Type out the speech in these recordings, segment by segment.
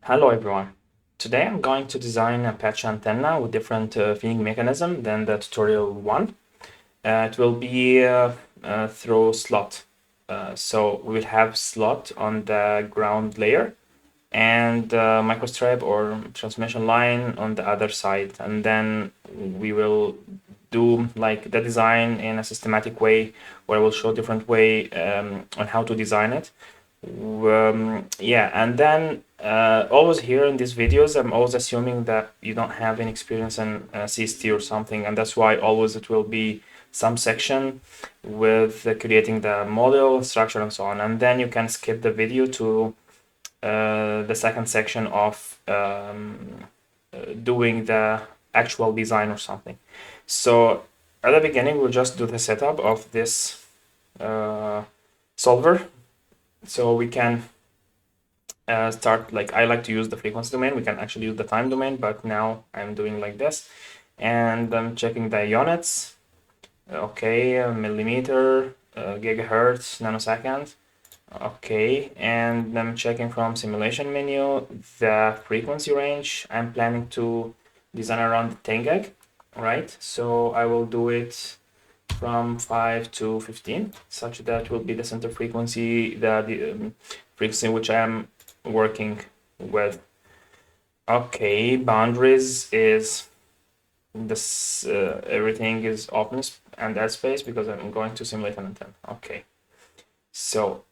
Hello everyone. Today I'm going to design a patch antenna with different feeding mechanism than the tutorial one. It will be through slot. So we will have slot on the ground layer and microstrip or transmission line on the other side. And then we will do like the design in a systematic way where I will show different way on how to design it. Yeah, and then always here in these videos, I'm always assuming that you don't have any experience in CST or something, and that's why always it will be some section with creating the model, structure, and so on. And then you can skip the video to the second section of doing the actual design or something. So at the beginning, we'll just do the setup of this solver. So we can start, like I like to use the frequency domain. We can actually use the time domain, but now I'm doing like this. And I'm checking the units. Okay, millimeter, gigahertz, nanosecond. Okay, and I'm checking from simulation menu the frequency range. I'm planning to design around 10 gig, right? So I will do it from 5 to 15, such that will be the center frequency, the frequency which I am working with. Okay, boundaries is this everything is openness and that space because I'm going to simulate an antenna. Okay, so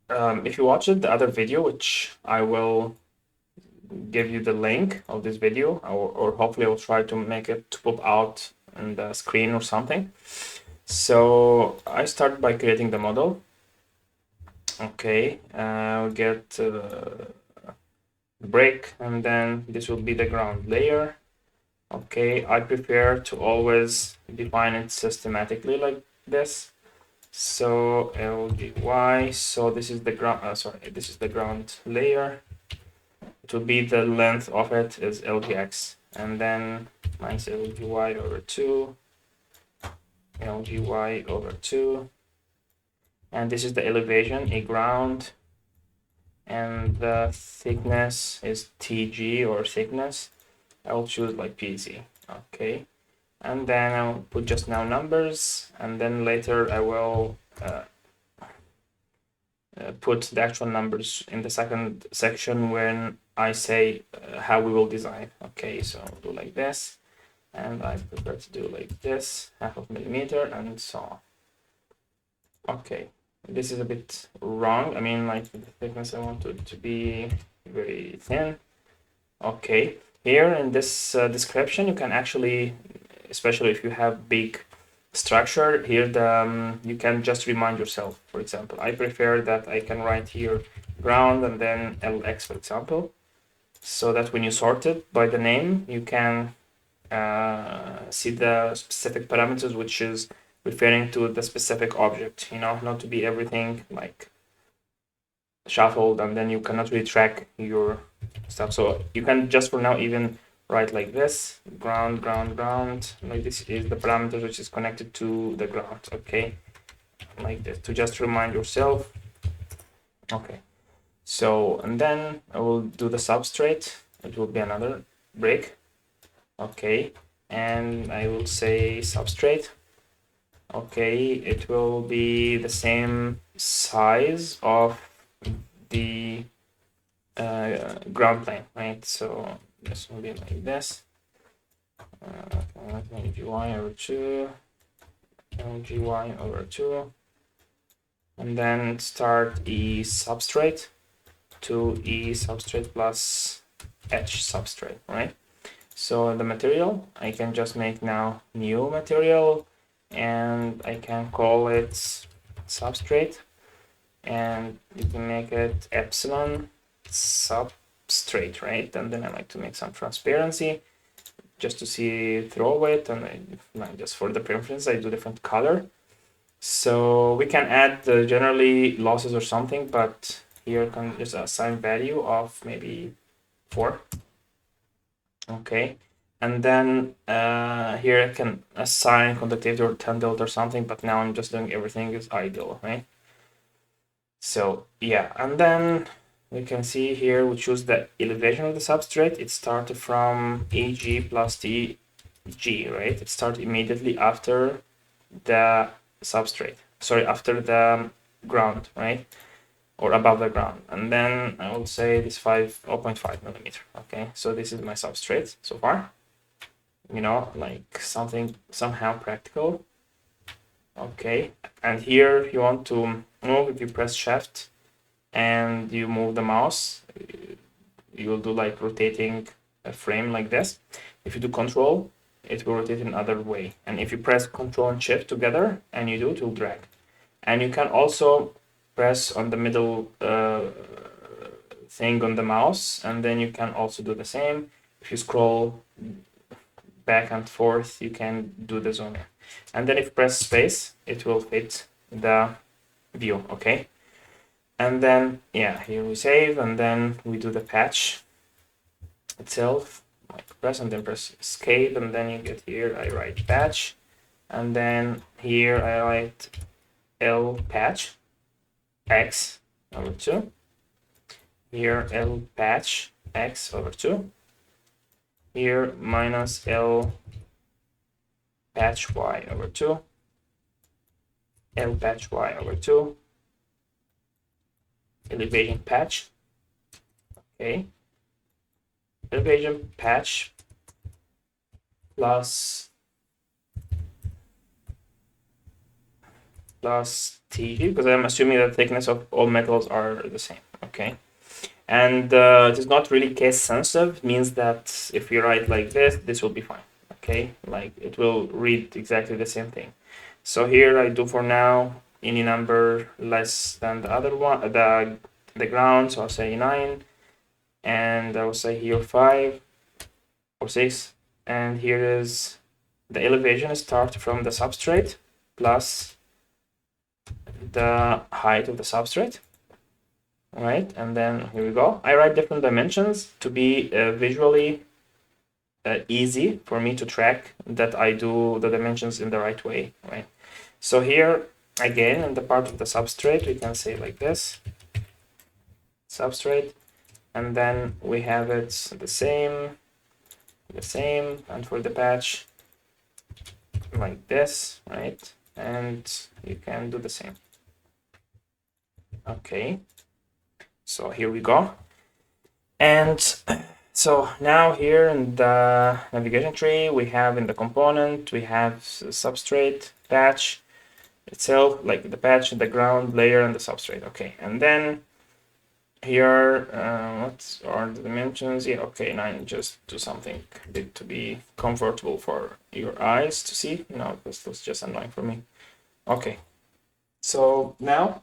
if you watched the other video, which I will give you the link of this video, or hopefully I will try to make it to pop out on the screen or something. So I start by creating the model. Okay, I'll get the break, and then this will be the ground layer. Okay, I prefer to always define it systematically like this. So LGY, so this is the ground, this is the ground layer. It will be the length of it is LGX, and then minus LGY over 2, LGY over 2, and this is the elevation, a ground, and the thickness is TG or thickness. I will choose like PZ. Okay, and then I'll put just now numbers, and then later I will put the actual numbers in the second section when I say how we will design. Okay, so I'll do like this, and I prefer to do like this, half of millimeter, and so on. Okay, this is a bit wrong. I mean, like the thickness I want it to be very thin. Okay, here in this description, you can actually, especially if you have big structure, here you can just remind yourself. For example, I prefer that I can write here ground and then LX, for example, so that when you sort it by the name, you can see the specific parameters, which is referring to the specific object, you know, not to be everything like shuffled, and then you cannot really track your stuff. So you can just for now even write like this, ground, ground, ground, like this is the parameter which is connected to the ground. Okay, like this, to just remind yourself. Okay, so and then I will do the substrate. It will be another break. Okay, and I will say substrate. Okay, it will be the same size of the ground plane, right? So this will be like this. LGY over 2, LGY over 2, and then start E substrate to E substrate plus H substrate, right? So the material, I can just make now new material, and I can call it substrate, and you can make it epsilon substrate, right? And then I like to make some transparency just to see through it, and just for the preference, I do different color. So we can add generally losses or something, but here can just assign value of maybe 4. Okay, and then here I can assign conductivity or 10 delta or something, but now I'm just doing everything is ideal, right? So yeah, and then we can see here we choose the elevation of the substrate. It started from EG plus TG, right? It starts immediately after the substrate, sorry, after the ground, right? Or above the ground. And then I would say this 0.5 millimeter. Okay, so this is my substrate so far, you know, like something somehow practical. Okay, and here you want to move. If you press shift and you move the mouse, you will do like rotating a frame like this. If you do control, it will rotate in another way. And if you press control and shift together and you do, it will drag. And you can also press on the middle thing on the mouse, and then you can also do the same. If you scroll back and forth, you can do the zoom in. And then if you press space, it will fit the view, okay? And then, yeah, here we save, and then we do the patch itself. Like press and then press escape, and then you get here, I write patch, and then here I write L patch X over 2. Here L patch X over 2. Here minus L patch Y over 2. L patch Y over 2. Elevation patch. Okay. Elevation patch plus TG, because I'm assuming that the thickness of all metals are the same. Okay. And it is not really case sensitive. It means that if you write like this will be fine. Okay, like it will read exactly the same thing. So here I do for now any number less than the other one, the ground. So I'll say 9, and I will say here 5 or 6, and here is the elevation start from the substrate plus the height of the substrate. All right, and then here we go. I write different dimensions to be visually easy for me to track that I do the dimensions in the right way, right? So here again in the part of the substrate we can say like this, substrate, and then we have it the same, and for the patch like this, right? And you can do the same. Okay, so here we go. And so now here in the navigation tree, we have in the component, we have substrate, patch itself, like the patch, the ground layer, and the substrate. Okay, and then here, what are the dimensions? Yeah, okay, 9, just do something big to be comfortable for your eyes to see. You know, this was just annoying for me. Okay, so now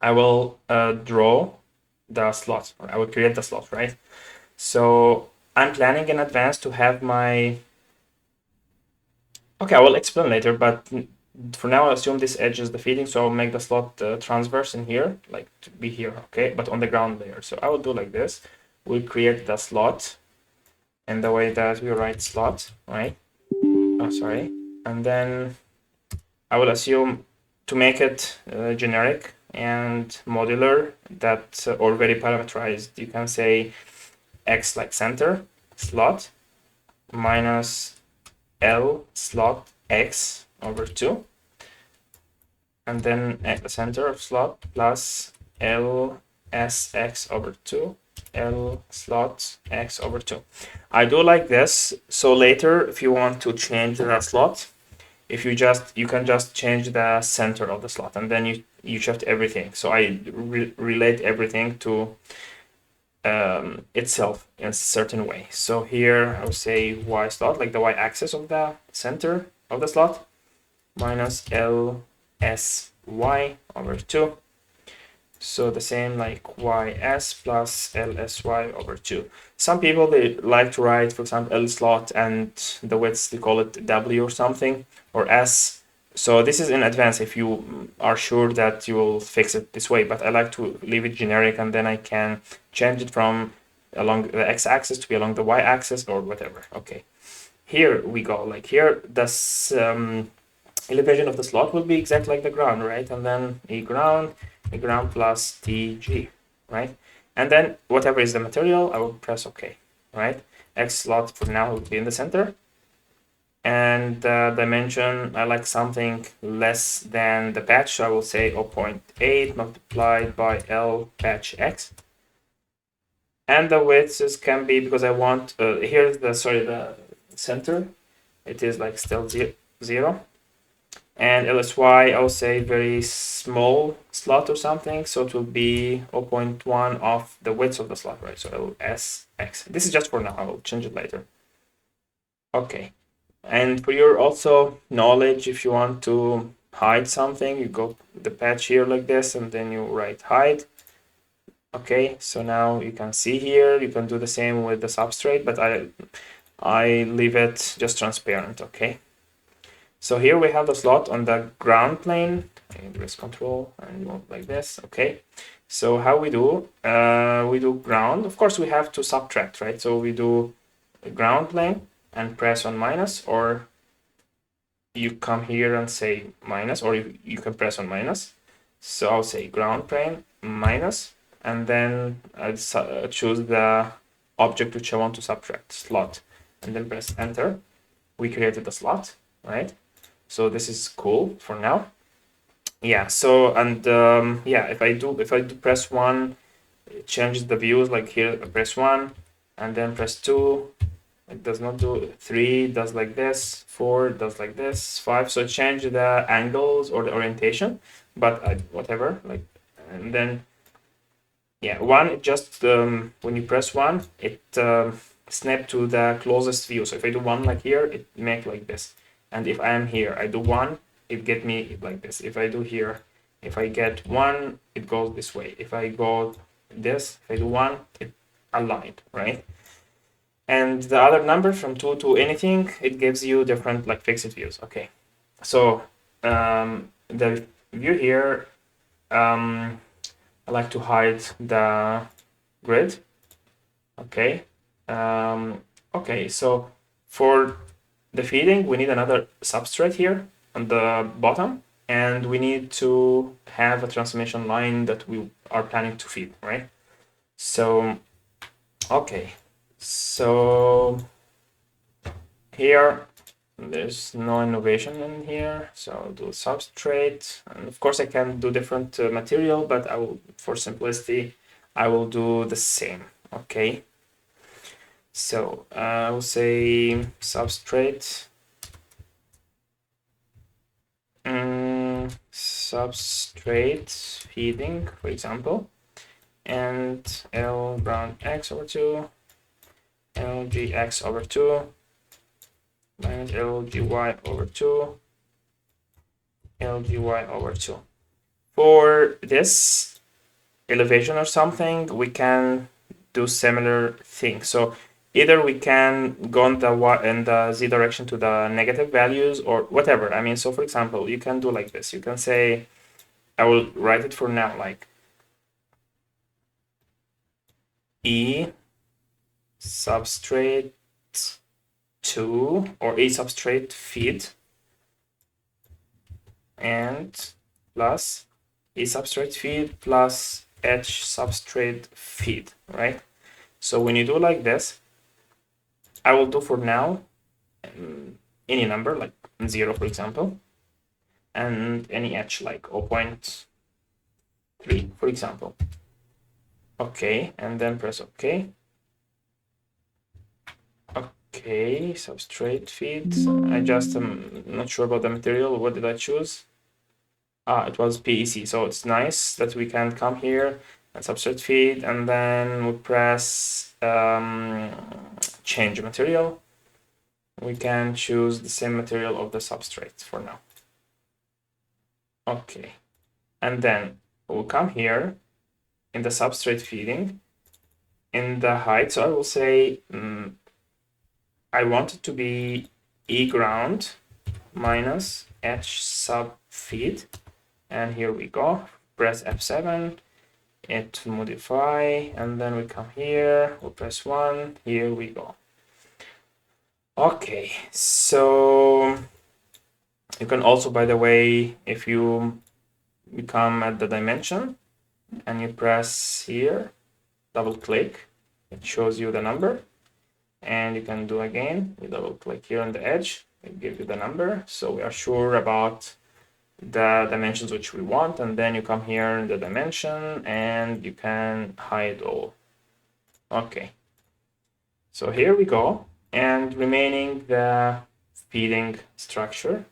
I will draw the slot, or I will create the slot, right? So I'm planning in advance to have my, okay, I will explain later, but for now I assume this edge is the feeding, so I'll make the slot transverse in here, like to be here, okay, but on the ground layer. So I will do like this. We'll create the slot in the way that we write slot, right? Oh, sorry. And then I will assume to make it generic and modular, that or very parameterized, you can say X like center slot minus L slot X over 2, and then at the center of slot plus L S X over 2, L slot X over 2. I do like this, so later if you want to change the slot, if you can just change the center of the slot, and then you shift everything. So I relate everything to itself in a certain way. So here I would say Y slot, like the Y axis of the center of the slot, minus L S Y over 2. So the same like YS plus LSY over 2. Some people, they like to write, for example, L slot and the width, they call it W or something, or S. So this is in advance if you are sure that you will fix it this way, but I like to leave it generic, and then I can change it from along the x-axis to be along the y-axis or whatever. Okay, here we go. Like here, this elevation of the slot will be exactly like the ground, right? And then a ground plus TG, right? And then whatever is the material, I will press OK, right? X slot for now will be in the center. And dimension, I like something less than the patch, so I will say 0.8 multiplied by L patch X. And the widths can be, because I want, here's the, sorry, the center, it is like still 0. And LSY, I'll say very small slot or something, so it will be 0.1 of the width of the slot, right? So LSX. This is just for now, I will change it later. Okay. And for your also knowledge, if you want to hide something, you go the patch here like this, and then you write hide. Okay, so now you can see here, you can do the same with the substrate, but I leave it just transparent, okay? So here we have the slot on the ground plane. I press control and move like this, okay? So how we do ground. Of course, we have to subtract, right? So we do ground plane and press on minus, or you come here and say minus, or you can press on minus. So I'll say ground plane minus, and then I'll choose the object which I want to subtract, slot, and then press enter. We created the slot, right? So this is cool for now. Yeah, so, and yeah, if I do press 1, it changes the views, like here I press 1 and then press 2, it does not do 3, does like this, 4 does like this, 5, so change the angles or the orientation, but whatever, like, and then yeah, 1, it just when you press 1, it snap to the closest view. So if I do 1 like here, it make like this, and if I am here, I do 1, it get me like this. If I do here, if I get 1, it goes this way. If I go this, if I do 1, it aligned, right? And the other number from 2 to anything, it gives you different like fixed views. Okay, so the view here, I like to hide the grid. Okay, okay, so for the feeding, we need another substrate here on the bottom, and we need to have a transmission line that we are planning to feed, right? So, okay, so here there's no innovation in here, so I'll do substrate, and of course I can do different material, but I will, for simplicity, I will do the same. Okay, so I will say substrate, substrate feeding, for example, and L ground X over 2, LGX over 2, minus LGY over 2, LGY over 2. For this elevation or something, we can do similar things. So either we can go in the z direction to the negative values or whatever. I mean, so for example, you can do like this. You can say, I will write it for now, like E substrate 2 or E substrate feed and plus E substrate feed plus H substrate feed, right? So when you do like this, I will do for now any number like 0, for example, and any H like 0.3, for example. Okay, and then press OK. Okay, substrate feed. I just am not sure about the material. What did I choose? It was PEC. So it's nice that we can come here and substrate feed, and then we press change material. We can choose the same material of the substrate for now. Okay, and then we'll come here in the substrate feeding in the height. So I will say I want it to be E ground minus H sub feed, and here we go. Press F7, it modify, and then we come here, we'll press 1, here we go. Okay, so you can also, by the way, if you come at the dimension, and you press here, double click, it shows you the number, and you can do again, you double click here on the edge, it gives you the number, so we are sure about the dimensions which we want, and then you come here in the dimension and you can hide all. Okay, so here we go, and remaining the feeding structure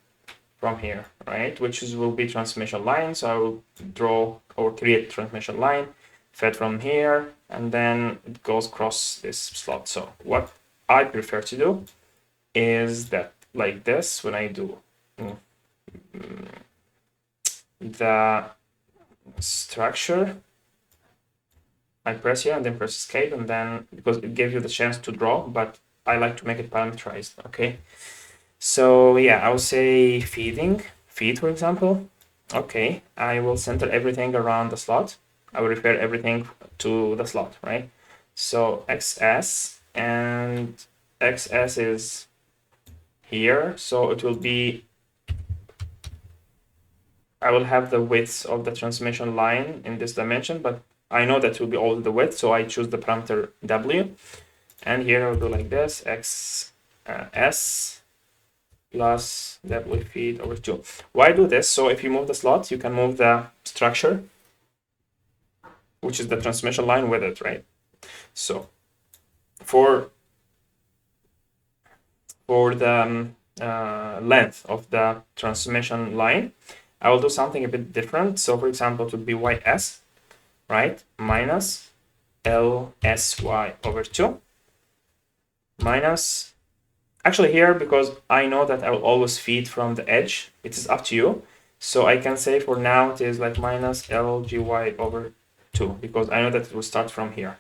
from here, right, which will be transmission line. So I will draw or create transmission line fed from here, and then it goes across this slot. So what I prefer to do is that like this, when I do the structure, I press here and then press escape, and then because it gives you the chance to draw, but I like to make it parameterized. Okay, so yeah, I will say feed, for example. Okay, I will center everything around the slot. I will refer everything to the slot, right? So XS, and XS is here, so it will be, I will have the width of the transmission line in this dimension, but I know that will be all the width, so I choose the parameter W, and here I'll do like this, XS plus W feed over 2. Why do this? So if you move the slot, you can move the structure, which is the transmission line, with it, right? So for the length of the transmission line, I will do something a bit different. So for example, it would be YS, right, minus LSY over 2 minus, actually here, because I know that I will always feed from the edge, it is up to you. So I can say for now it is like minus LGY over 2, because I know that it will start from here.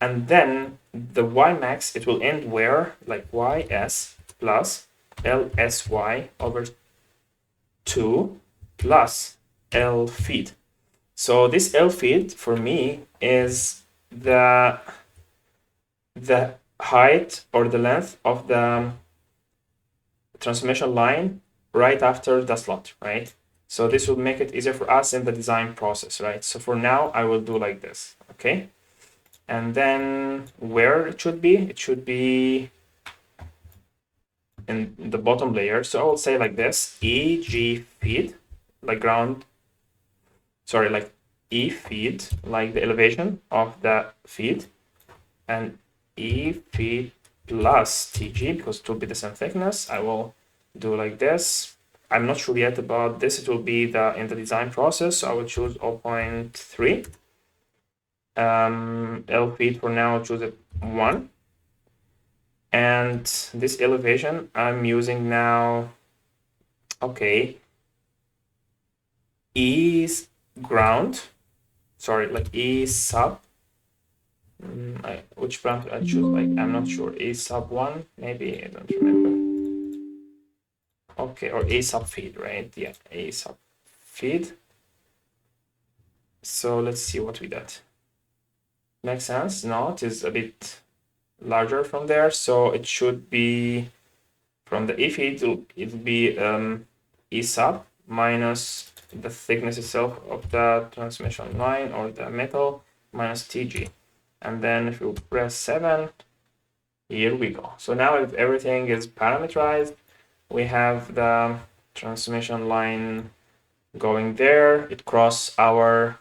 And then the Y max, it will end where, like YS plus LSY over 2 plus L feed. So this L feed for me is the height or the length of the transmission line right after the slot, right? So this will make it easier for us in the design process, right? So for now, I will do like this, okay? And then where it should be in the bottom layer. So I will say like this, EG feed, like ground, sorry, like E feed, like the elevation of the feed, and E feed plus TG, because it will be the same thickness. I will do like this. I'm not sure yet about this. It will be in the design process. So I will choose 0.3. L feed for now, I'll choose it 1. And this elevation I'm using now, okay, E is ground, sorry, like E sub, which parameter I choose, like, I'm not sure, E sub 1, maybe, I don't remember. Okay, or E sub feed, right? Yeah, E sub feed. So let's see what we got. Makes sense? No, it is a bit larger from there, so it should be from the E feed, it'll be E sub minus the thickness itself of the transmission line or the metal minus TG. And then if you press 7, here we go. So now if everything is parameterized, we have the transmission line going there. It crosses our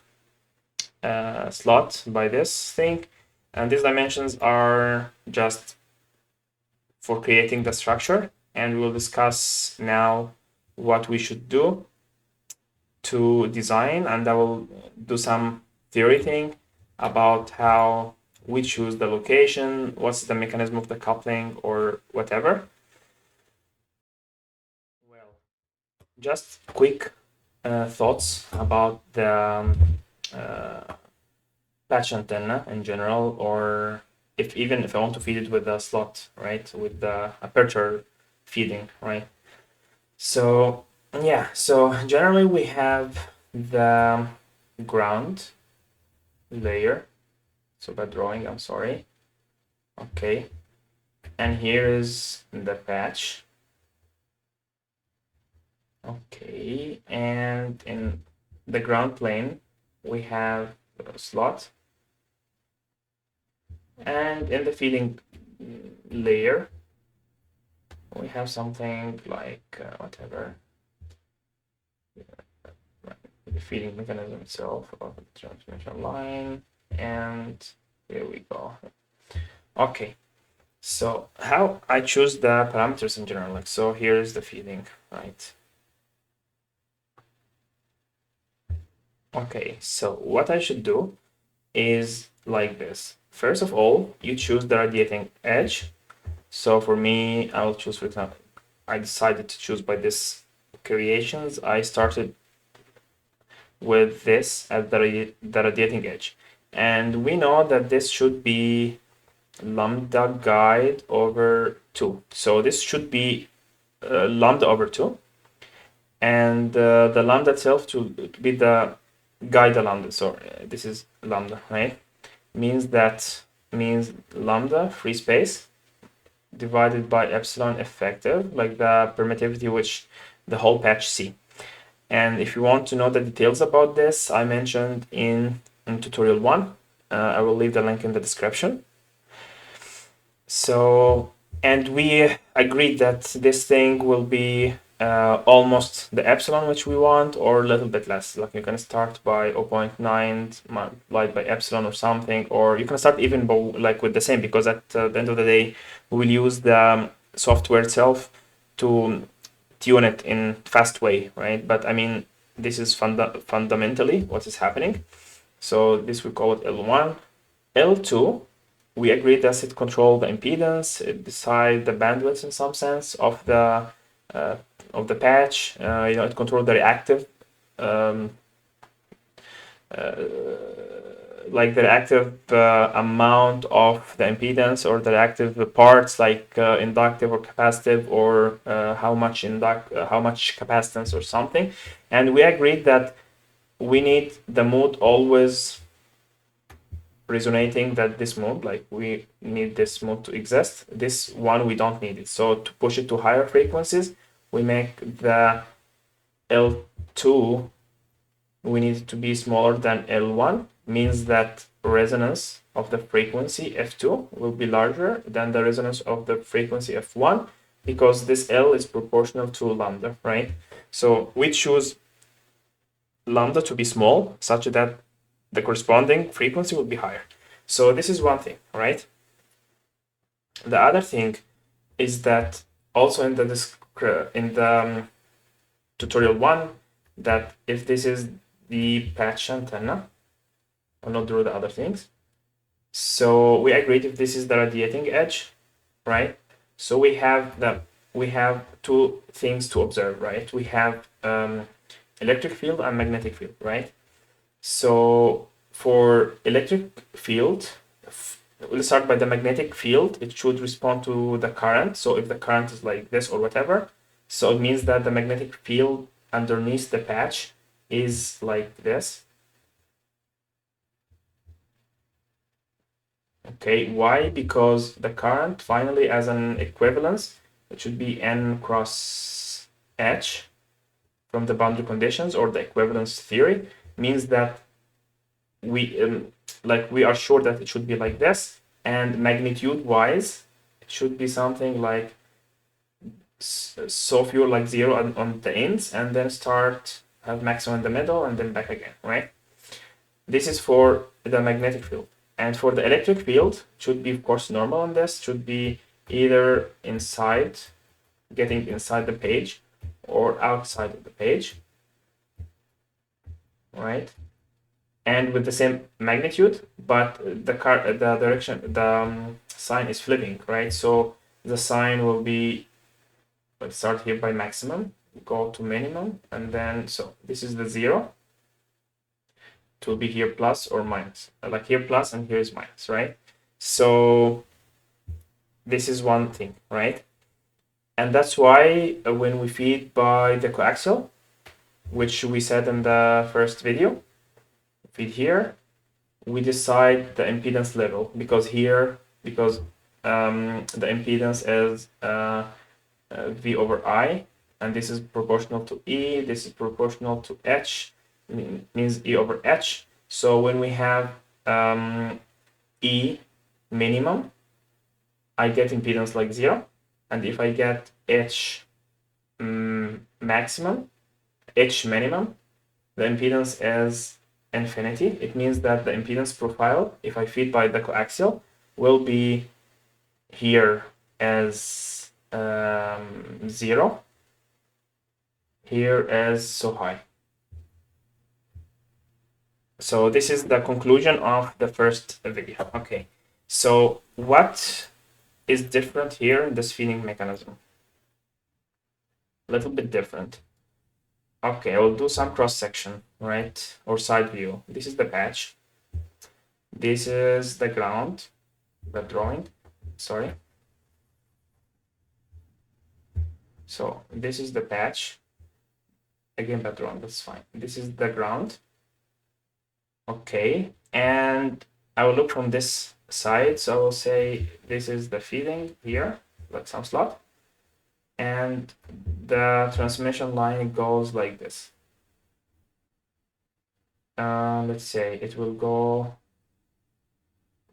slot by this thing. And these dimensions are just for creating the structure. And we'll discuss now what we should do to design, and I will do some theory thing about how we choose the location, what's the mechanism of the coupling or whatever. Well, just quick thoughts about the patch antenna in general, or even if I want to feed it with a slot, right, with the aperture feeding, right? So yeah, so generally we have the ground layer. So by drawing, I'm sorry. Okay. And here is the patch. Okay. And in the ground plane, we have slot. And in the feeding layer, we have something like whatever. The feeding mechanism itself of the transmission line, and here we go. Okay, so how I choose the parameters in general, like so here's the feeding, right? Okay, so what I should do is like this. First of all, you choose the radiating edge. So for me, I will choose, for example, I decided to choose by this creations. I started with this at the radiating edge. And we know that this should be lambda guide over 2. So this should be lambda over 2. And the lambda itself to be the guide lambda. So this is lambda, right? Means lambda free space divided by epsilon effective, like the permittivity which the whole patch C. And if you want to know the details about this, I mentioned in tutorial 1. I will leave the link in the description. So, and we agreed that this thing will be almost the epsilon which we want, or a little bit less. Like you can start by 0.9 multiplied by epsilon or something, or you can start even like with the same, because at the end of the day, we will use the software itself to tune it in fast way, right? But I mean, this is fundamentally what is happening. So this we call it L1. L2, we agreed that it control the impedance, it decide the bandwidth in some sense of the patch. It controls the reactive, like the reactive amount of the impedance, or the reactive parts, like inductive or capacitive, or how much capacitance or something. And we agreed that we need the mode always resonating, that this mode, like we need this mode to exist. This one we don't need it. So to push it to higher frequencies, we make the L2, we need it to be smaller than L1, means that resonance of the frequency F2 will be larger than the resonance of the frequency F1, because this L is proportional to lambda, right? So we choose lambda to be small, such that the corresponding frequency will be higher. So this is one thing, right? The other thing is that also in the tutorial 1, that if this is the patch antenna, I'll not do the other things. So we agreed if this is the radiating edge, right? So we have two things to observe, right? We have electric field and magnetic field, right? So for electric field, we'll start by the magnetic field. It should respond to the current. So if the current is like this or whatever, so it means that the magnetic field underneath the patch is like this. Okay, why? Because the current finally as an equivalence, it should be N cross H from the boundary conditions, or the equivalence theory, means that we are sure that it should be like this, and magnitude wise it should be something like so few, like 0 on the ends, and then have maximum in the middle and then back again, right? This is for the magnetic field. And for the electric field, should be of course normal on this, should be either getting inside the page or outside of the page, right? And with the same magnitude, but the direction, the sign is flipping, right? So the sign will be, let's start here by maximum, go to minimum, and then, so this is the 0. It will be here plus or minus, like here plus and here is minus, right? So this is one thing, right? And that's why when we feed by the coaxial, which we said in the first video, feed here, we decide the impedance level, because the impedance is V over I, and this is proportional to E, this is proportional to H, means E over H. So when we have E minimum, I get impedance like 0. And if I get H maximum, H minimum, the impedance is infinity. It means that the impedance profile, if I feed by the coaxial, will be here as 0, here as so high. So this is the conclusion of the first video. Okay, so what is different here in this feeding mechanism? A little bit different. Okay, I will do some cross section, right? Or side view. This is the patch. This is the ground, the drawing, sorry. So this is the patch. Again, that drawing, that's fine. This is the ground. Okay, and I will look from this side. So I will say this is the feeding here, like some slot. And the transmission line goes like this. Let's say it will go.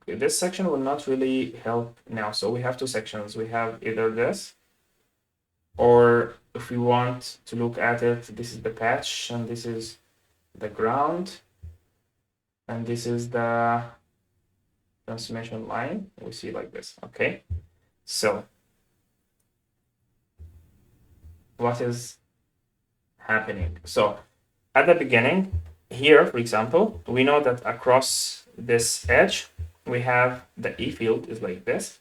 Okay, this section will not really help now. So we have two sections. We have either this, or if we want to look at it, this is the patch, and this is the ground, and this is the transmission line. We see like this. Okay, so what is happening? So at the beginning here, for example, we know that across this edge we have the E field is like this,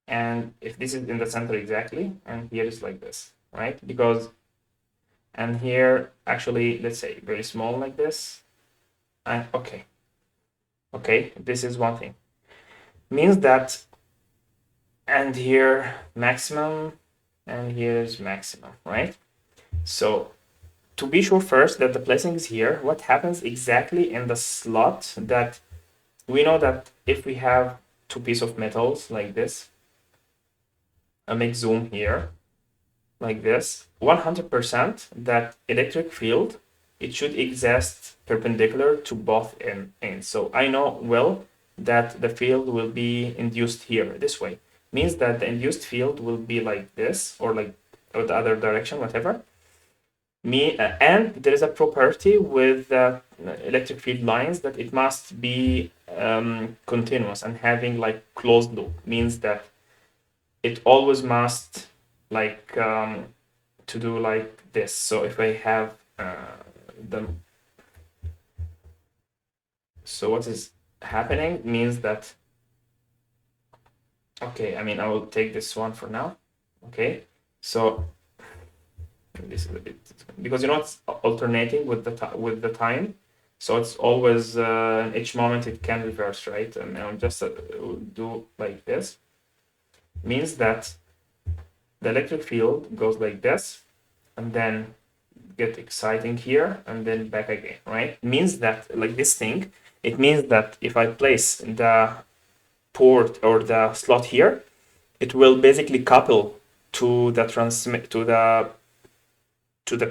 and if this is in the center exactly, and here is like this, right? Because, and here actually, let's say very small like this, and okay, this is one thing, means that, and here maximum, and here is maximum, right? So to be sure first that the placing is here, what happens exactly in the slot, that we know that if we have two pieces of metals like this, I make zoom here like this, 100% that electric field, it should exist perpendicular to both ends. So I know well that the field will be induced here this way. Means that the induced field will be like this, or like or the other direction, whatever. And there is a property with electric field lines that it must be continuous and having like closed loop. Means that it always must like to do like this. So if I have them, so what is happening means that, okay, I mean, I will take this one for now. Okay, so this is a bit, because you know it's alternating with the time, so it's always each moment it can reverse, right? And I'll just do like this. Means that the electric field goes like this, and then get exciting here, and then back again, right? Means that like this thing, it means that if I place the port or the slot here, it will basically couple to the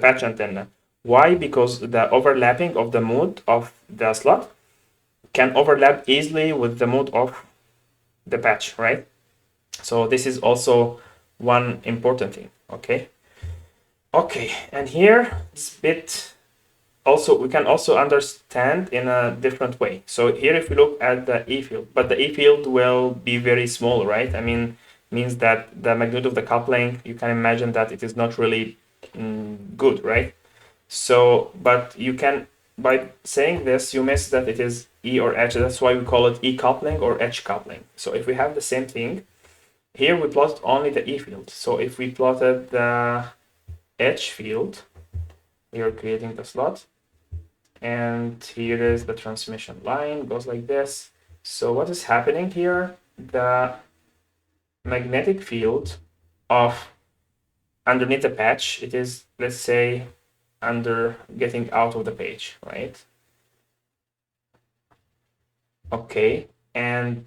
patch antenna. Why? Because the overlapping of the mode of the slot can overlap easily with the mode of the patch, right? So this is also one important thing. Okay, and here this bit also we can also understand in a different way. So here if we look at the E field, but the E field will be very small, right? I mean, means that the magnitude of the coupling, you can imagine that it is not really good, right? So, but you can, by saying this, you miss that it is E or H. That's why we call it E coupling or H coupling. So if we have the same thing, here we plotted only the E field. So if we plotted the H field, we are creating the slot. And here is the transmission line, goes like this. So what is happening here? The magnetic field of underneath the patch, it is, let's say, under getting out of the page, right? Okay, and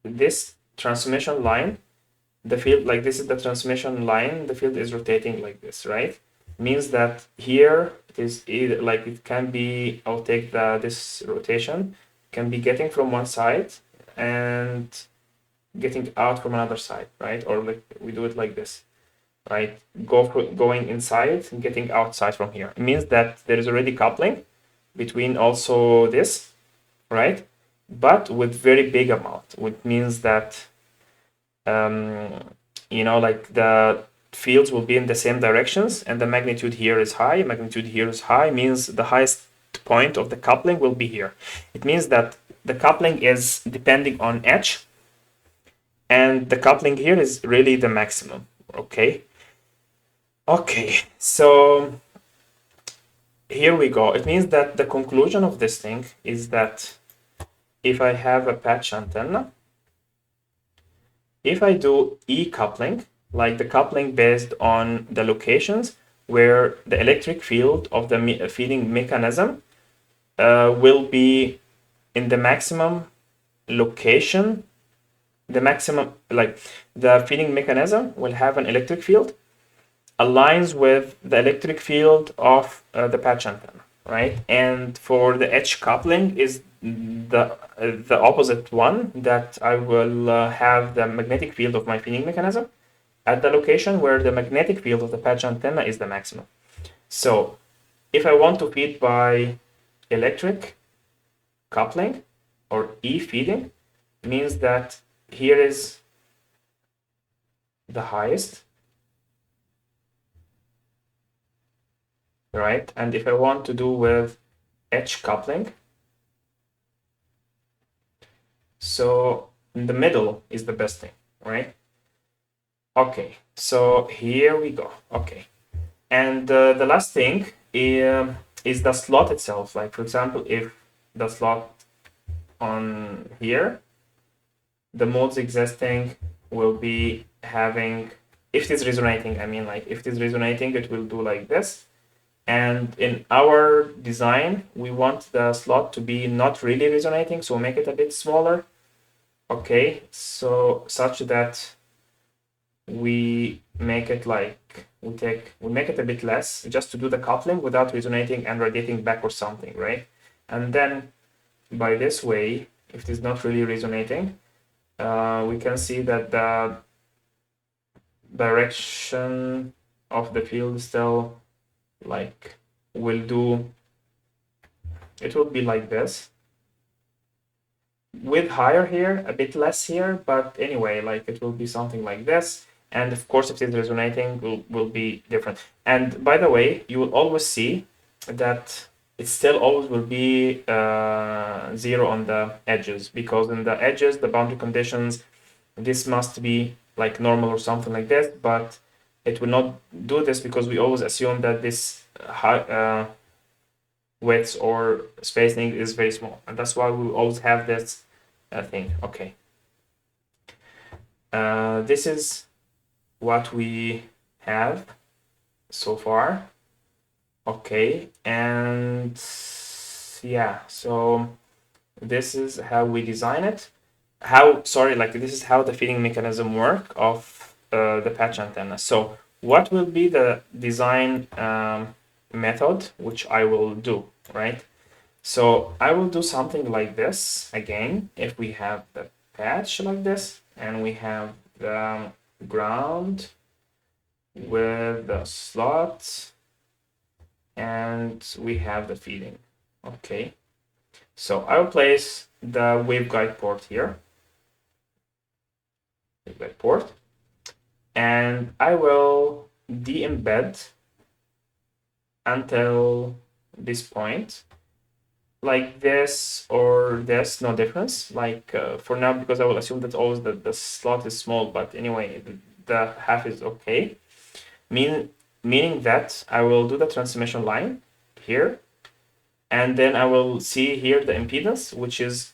this transmission line, the field, like this is the transmission line, the field is rotating like this, right? Means that here it It is either like it can be, I'll take this rotation, can be getting from one side and getting out from another side, right? Or like we do it like this, right? Going inside and getting outside from here. It means that there is already coupling between also this, right? But with very big amount, which means that like the fields will be in the same directions, and the magnitude here is high, magnitude here is high, means the highest point of the coupling will be here. It means that the coupling is depending on h, and the coupling here is really the maximum. Okay, so here we go. It means that the conclusion of this thing is that if I have a patch antenna, if I do E coupling, like the coupling based on the locations where the electric field of the feeding mechanism will be in the maximum location, the maximum, like the feeding mechanism will have an electric field aligns with the electric field of the patch antenna, right? And for the H coupling is the opposite one, that I will have the magnetic field of my feeding mechanism at the location where the magnetic field of the patch antenna is the maximum. So if I want to feed by electric coupling or E feeding, means that here is the highest, right? And if I want to do with H coupling, so in the middle is the best thing, right? Okay, so here we go. Okay, and the last thing is the slot itself. Like for example, if the slot on here, the modes existing will be having, if it is resonating, I mean like if it is resonating, it will do like this. And in our design, we want the slot to be not really resonating, so make it a bit smaller. Okay, so such that we make it like we make it a bit less just to do the coupling without resonating and radiating back or something, right? And then by this way, if it is not really resonating, we can see that the direction of the field still like will do, it will be like this with higher here, a bit less here, but anyway, like it will be something like this. And of course, if it is resonating, will be different. And by the way, you will always see that it still always will be 0 on the edges, because in the edges, the boundary conditions, this must be like normal or something like this, but it will not do this because we always assume that this width or spacing is very small, and that's why we always have this thing. Okay, this is what we have so far. Okay, and yeah, so this is how we design it. This is how the feeding mechanism work of the patch antenna. So what will be the design method which I will do, right? So I will do something like this again. If we have the patch like this and we have the ground with the slot and we have the feeding. Okay, so I will place the waveguide port here, waveguide port, and I will de-embed until this point, like this or this, no difference. Like for now, because I will assume that always the slot is small, but anyway, the half is okay. Meaning that I will do the transmission line here, and then I will see here the impedance, which is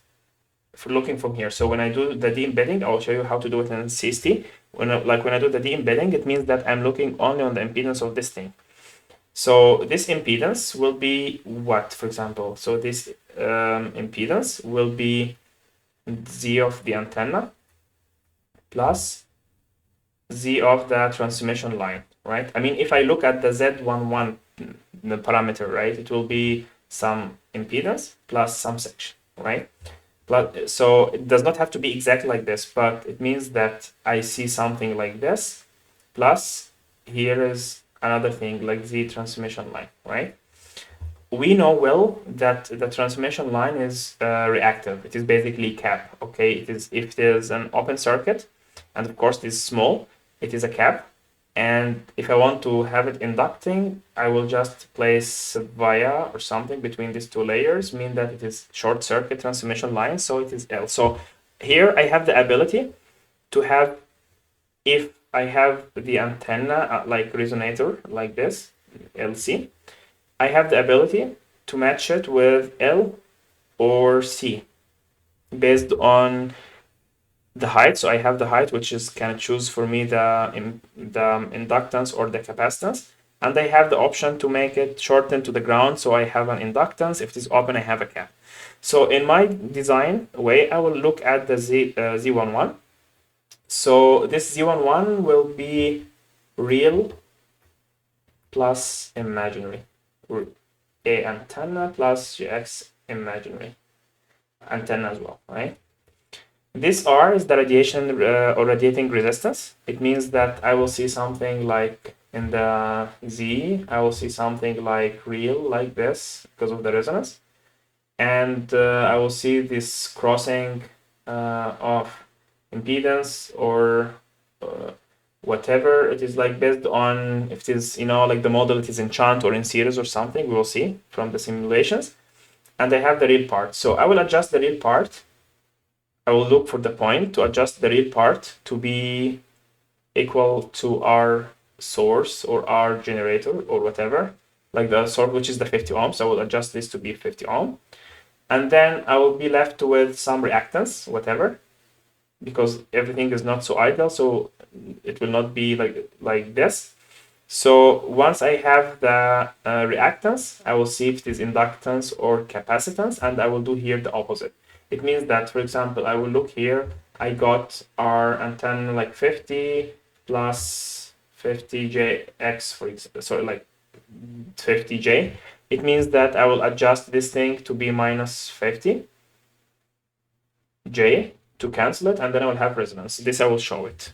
for looking from here. So when I do the de-embedding, I will show you how to do it in CST. When I do the de-embedding, it means that I'm looking only on the impedance of this thing. So this impedance will be what, for example? So this impedance will be Z of the antenna plus Z of the transmission line, right? I mean, if I look at the Z11 the parameter, right? It will be some impedance plus some section, right? So it does not have to be exactly like this, but it means that I see something like this, plus here is another thing like the transmission line, right? We know well that the transmission line is reactive. It is basically cap, okay? It is, if there's an open circuit, and of course it is small, it is a cap. And if I want to have it inducting, I will just place via or something between these two layers, mean that it is short circuit transmission line, so it is L. So here I have the ability to have, if I have the antenna like resonator like this, LC, I have the ability to match it with L or C based on the height. So I have the height, which is can choose for me the inductance or the capacitance, and I have the option to make it shorten to the ground. So I have an inductance. If it is open, I have a cap. So in my design way, I will look at the Z11. So this Z11 will be real plus imaginary. A antenna plus GX imaginary antenna as well, right? This R is the radiation or radiating resistance. It means that I will see something like in the Z, I will see something like real like this because of the resonance. And I will see this crossing of impedance or whatever it is, like based on if it is, like the model it is in shunt or in series or something, we will see from the simulations. And I have the real part. So I will adjust the real part. I will look for the point to adjust the real part to be equal to our source or our generator or whatever, like the source, which is the 50 ohms. I will adjust this to be 50 ohm. And then I will be left with some reactance, whatever, because everything is not so ideal. So it will not be like this. So once I have the reactance, I will see if it is inductance or capacitance, and I will do here the opposite. It means that, for example, I will look here, I got our antenna like 50 plus 50jx, for example, sorry, like 50j. It means that I will adjust this thing to be minus 50j to cancel it, and then I will have resonance. This I will show it.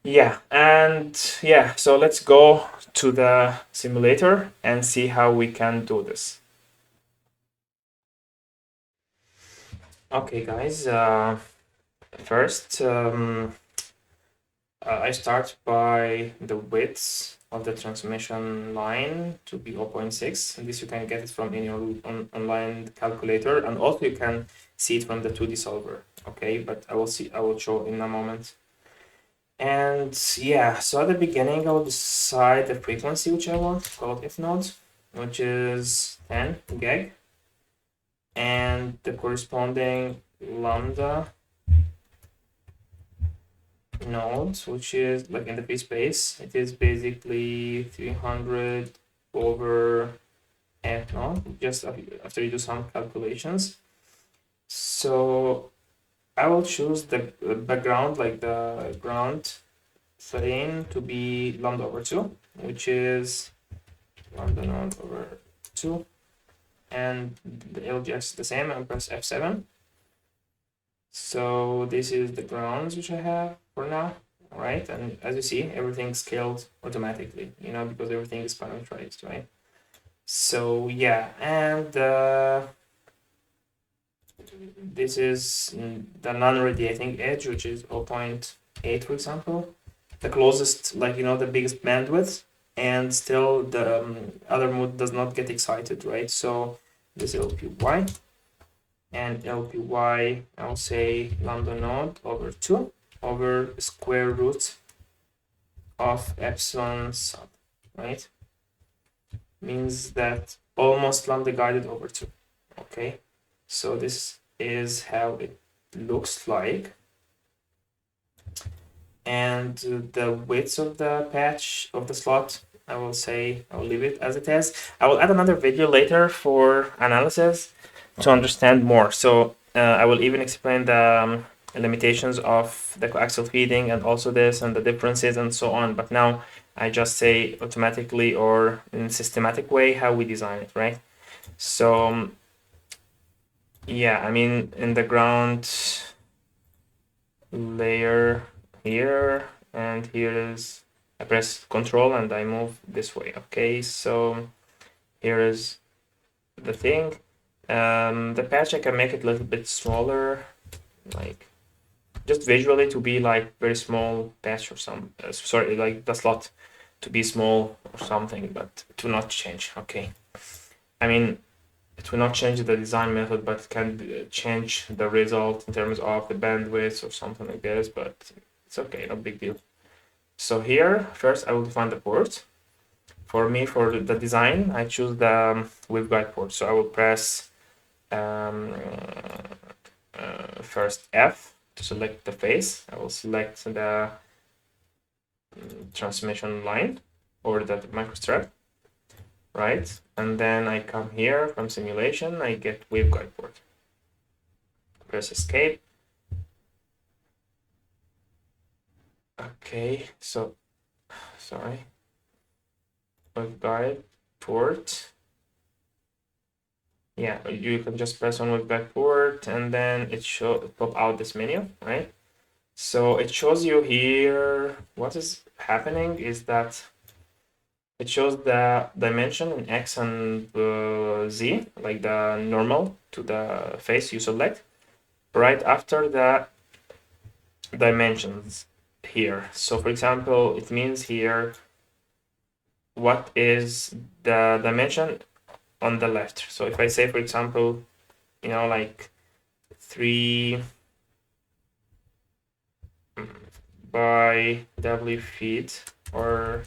Yeah, and yeah, so let's go to the simulator and see how we can do this. Okay, guys, first I start by the width of the transmission line to be 0.6, and this you can get it from any online calculator, and also you can see it from the 2D solver. Okay, but I will show in a moment. And yeah, so at the beginning, I will decide the frequency which I want, called if node, which is 10 gig, and the corresponding lambda node, which is like in the free space, it is basically 300 over f node, just after you do some calculations. So I will choose the background, like the ground plane, to be lambda over 2, which is lambda node over 2, and the LGX is the same, and press F7. So this is the grounds which I have for now, right? And as you see, everything scaled automatically, because everything is parameterized, right? So yeah, and this is the non-radiating edge, which is 0.8, for example, the closest, the biggest bandwidth, and still the other mode does not get excited, right? So this LPY, and LPY, I'll say lambda node over 2 over square root of epsilon sub, right? Means that almost lambda guided over 2, okay? So this is how it looks like. And the width of the patch of the slot, I will leave it as it is. I will add another video later for analysis to understand more. So I will even explain the limitations of the coaxial feeding and also this and the differences and so on. But now I just say automatically or in systematic way how we design it, right? So yeah, I mean in the ground layer here, and here is I press control and I move this way. Okay, so here is the thing. The patch I can make it a little bit smaller, like just visually to be like very small patch or some sorry, like the slot to be small or something, but to not change. Okay, I mean it will not change the design method, but it can change the result in terms of the bandwidth or something like this, but it's okay, no big deal. So here first I will define the port. For me, for the design, I choose the waveguide port, so I will press first F to select the phase. I will select the transmission line or the microstrip, right? And then I come here from simulation, I get waveguide port. Press escape. Okay, so sorry. Waveguide port. Yeah, you can just press on waveguide port and then it pop out this menu, right? So it shows you here what is happening is that it shows the dimension in X and Z, like the normal to the face you select, right after the dimensions here. So for example, it means here what is the dimension on the left. So if I say, for example, you know, like 3 by W feet or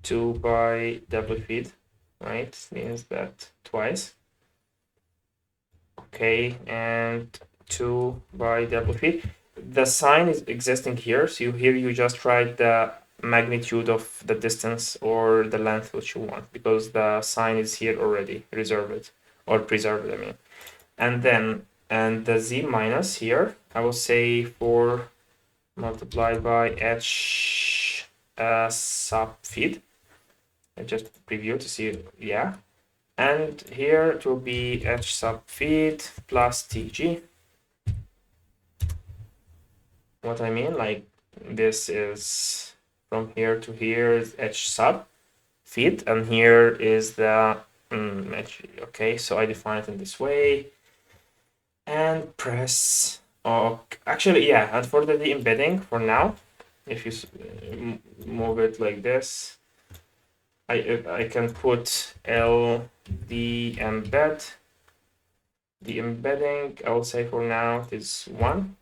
2 by W feet, right? Means that twice. Okay, and 2 by W feet. The sign is existing here, so here you just write the magnitude of the distance or the length which you want, because the sign is here already reserved or preserved, I mean. And then, and the Z minus here, I will say 4 multiplied by H sub feed. I just preview to see, yeah. And here it will be H sub feed plus TG. What I mean, like this is from here to here is H sub feed, and here is the okay, so I define it in this way and press. Oh, actually, yeah, and for the embedding for now, if you move it like this, I can put LD embed. The embedding, I will say for now it is 1.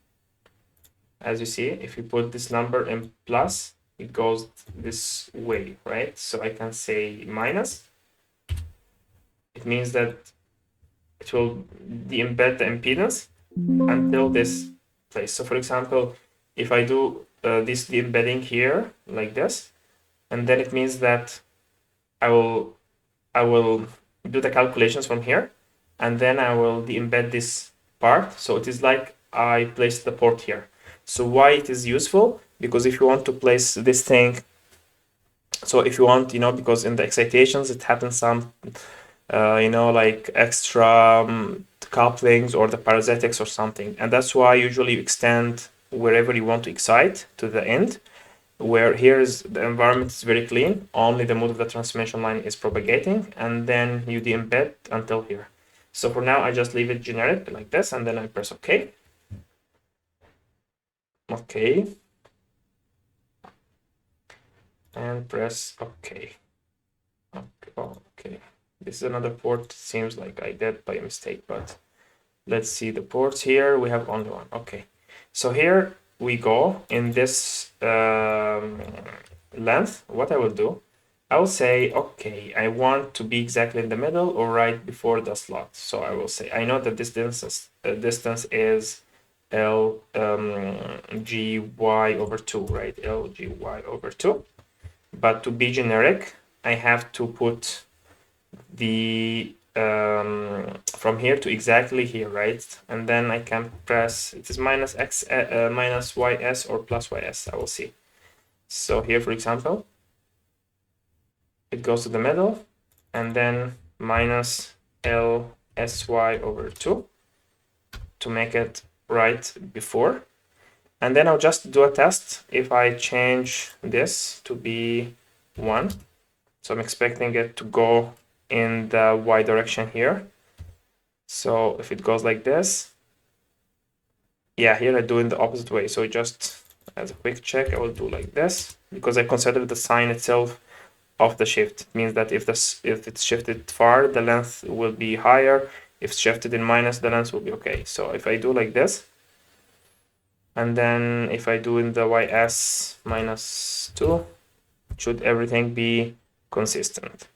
As you see, if you put this number in plus, it goes this way, right? So I can say minus. It means that it will de-embed the impedance until this place. So for example, if I do this de-embedding here like this, and then it means that I will do the calculations from here, and then I will de-embed this part. So it is like I placed the port here. So why it is useful? Because if you want to place this thing, so if you want, you know, because in the excitations it happens some, you know, like extra couplings or the parasitics or something, and that's why usually you extend wherever you want to excite to the end, where here is the environment is very clean, only the mode of the transmission line is propagating, and then you de-embed until here. So for now, I just leave it generic like this, and then I press OK. OK. And press OK. OK. This is another port. Seems like I did by mistake, but let's see the ports here. We have only one. OK. So here we go in this length. What I will do, I will say, okay, I want to be exactly in the middle or right before the slot. So I will say, I know that this distance is L G Y over 2, right? L G Y over 2. But to be generic, I have to put the from here to exactly here, right? And then I can press, it is minus X minus YS or plus YS, I will see. So here, for example, it goes to the middle, and then minus LSY over 2 to make it right before. And then I'll just do a test if I change this to be 1. So I'm expecting it to go in the Y direction here. So if it goes like this, yeah, here I do in the opposite way. So just as a quick check, I will do like this because I consider the sign itself of the shift. It means that if it's shifted far, the length will be higher. If it's shifted in minus, the length will be okay. So if I do like this, and then if I do in the YS minus 2, should everything be consistent?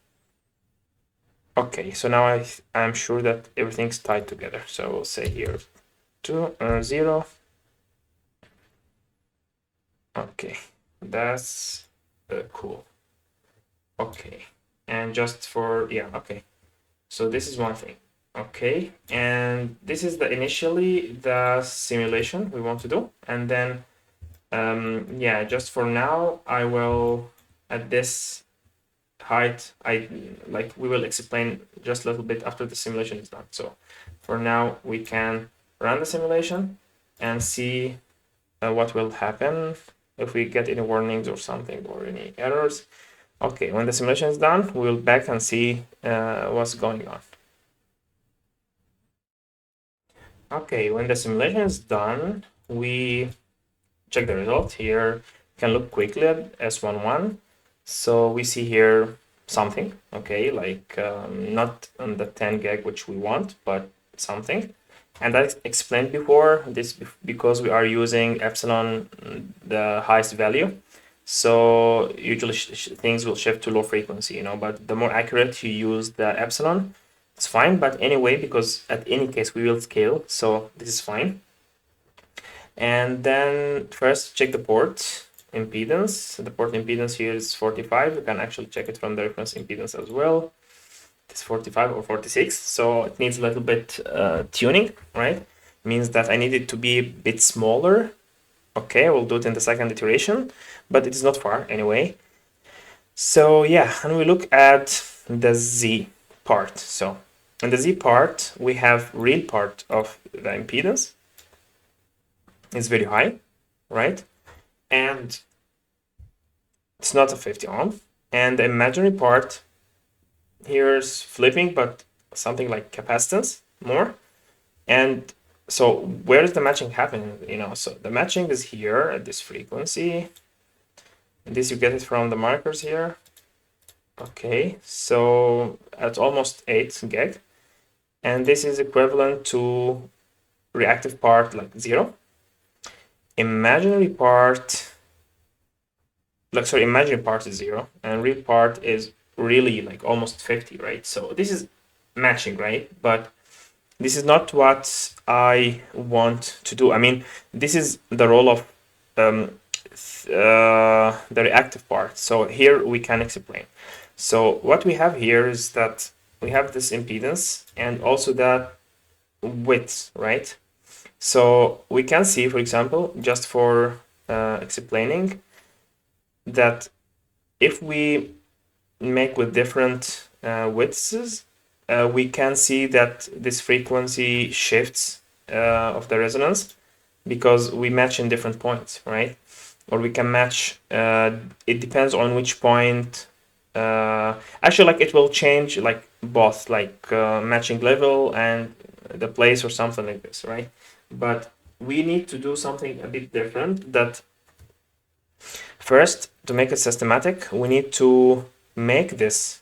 Okay, so now I'm sure that everything's tied together. So we'll say here 2, 0. Okay, that's cool. Okay, and just for, yeah, okay. So this is one thing. Okay, and this is initially the simulation we want to do. And then, yeah, just for now, I will, at this height, we will explain just a little bit after the simulation is done. So for now, we can run the simulation and see what will happen if we get any warnings or something or any errors. Okay, when the simulation is done, we'll back and see what's going on. Okay, when the simulation is done, we check the result. Here, you can look quickly at S11. So we see here something, okay, like not on the 10 gig which we want, but something. And I explained before this because we are using epsilon, the highest value. So usually things will shift to low frequency, but the more accurate you use the epsilon, it's fine. But anyway, because at any case we will scale, so this is fine. And then first check the port impedance. The port impedance here is 45. You can actually check it from the reference impedance as well. It's 45 or 46, so it needs a little bit tuning, right? Means that I need it to be a bit smaller. Okay, we'll do it in the second iteration, but it is not far anyway. So yeah, and we look at the Z part. So in the Z part, we have real part of the impedance. It's very high, right? And it's not a 50 ohm. And the imaginary part here's flipping, but something like capacitance more. And so where is the matching happening? So the matching is here at this frequency. And this you get it from the markers here. Okay, so at almost 8 gig. And this is equivalent to reactive part like 0. Imaginary part, imaginary part is 0, and real part is really like almost 50, right? So this is matching, right? But this is not what I want to do. I mean, this is the role of the reactive part. So here we can explain. So what we have here is that we have this impedance and also that width, right? So we can see, for example, just for explaining, that if we make with different widths, we can see that this frequency shifts of the resonance because we match in different points, right? Or we can match, it depends on which point. Actually, like it will change like both, like matching level and the place or something like this, right? But we need to do something a bit different. That first, to make it systematic, we need to make this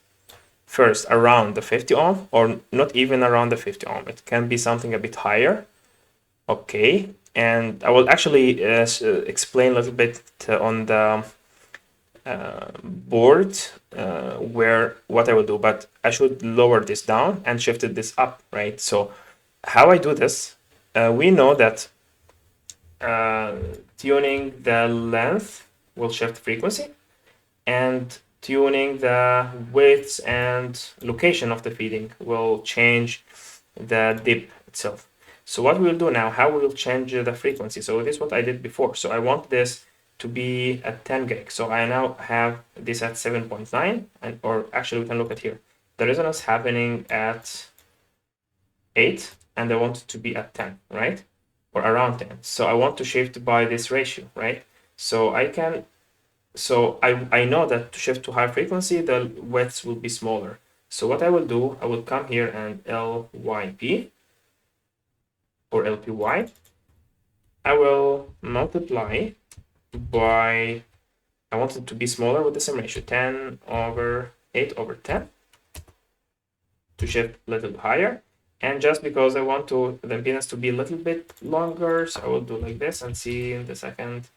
first around the 50 ohm, or not even around the 50 ohm. It can be something a bit higher. Okay, and I will actually explain a little bit on the board what I will do, but I should lower this down and shifted this up, right? So how I do this, we know that tuning the length will shift frequency, and tuning the width and location of the feeding will change the dip itself. So what we'll do now, how we will change the frequency. So this is what I did before. So I want this to be at 10 gig. So I now have this at 7.9, and or actually we can look at here. The resonance happening at 8, and I want it to be at 10, right? Or around 10. So I want to shift by this ratio, right? So I know that to shift to high frequency, the widths will be smaller. So what I will do, I will come here and LYP or LPY. I will multiply by, I want it to be smaller with the same ratio, 10 over 8 over 10 to shift a little higher. And just because I want the impedance to be a little bit longer, so I will do like this and see in the second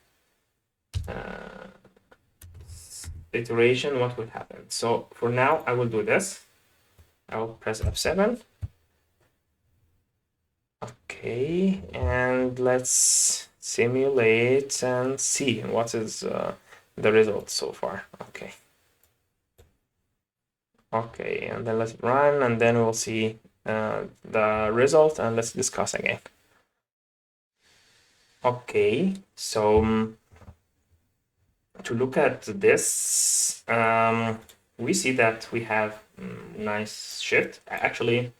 iteration what will happen. So for now, I will do this. I will press F7. Okay, and let's simulate and see what is the result so far. Okay, and then let's run, and then we'll see the result, and let's discuss again. Okay, so to look at this, we see that we have nice shift, actually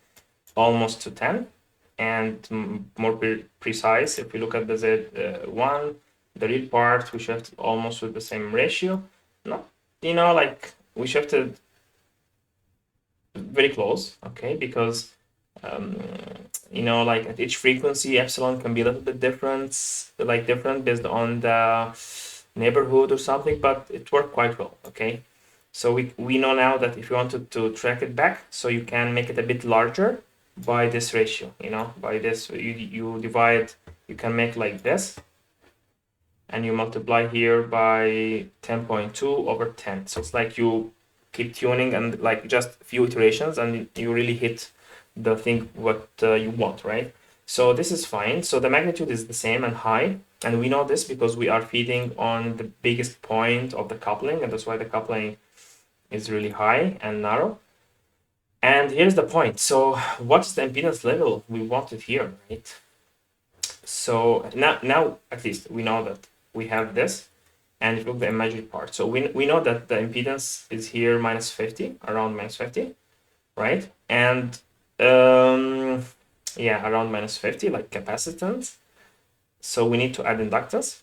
almost to 10, and more precise, if we look at the Z1, the real part, we shifted almost with the same ratio. No, like we shifted very close, okay, because like at each frequency, epsilon can be a little bit different based on the neighborhood or something, but it worked quite well, okay. So we know now that if you wanted to track it back, so you can make it a bit larger by this ratio, by this, you divide, you can make like this, and you multiply here by 10.2 over 10. So it's like you keep tuning and like just a few iterations, and you really hit the thing what you want, right? So this is fine. So the magnitude is the same and high, and we know this because we are feeding on the biggest point of the coupling, and that's why the coupling is really high and narrow. And here's the point. So what's the impedance level we wanted here, right? So now at least we know that we have this, and look at the imaginary part. So we know that the impedance is here minus 50, around minus 50, right? And yeah, around minus 50, like capacitance. So we need to add inductance,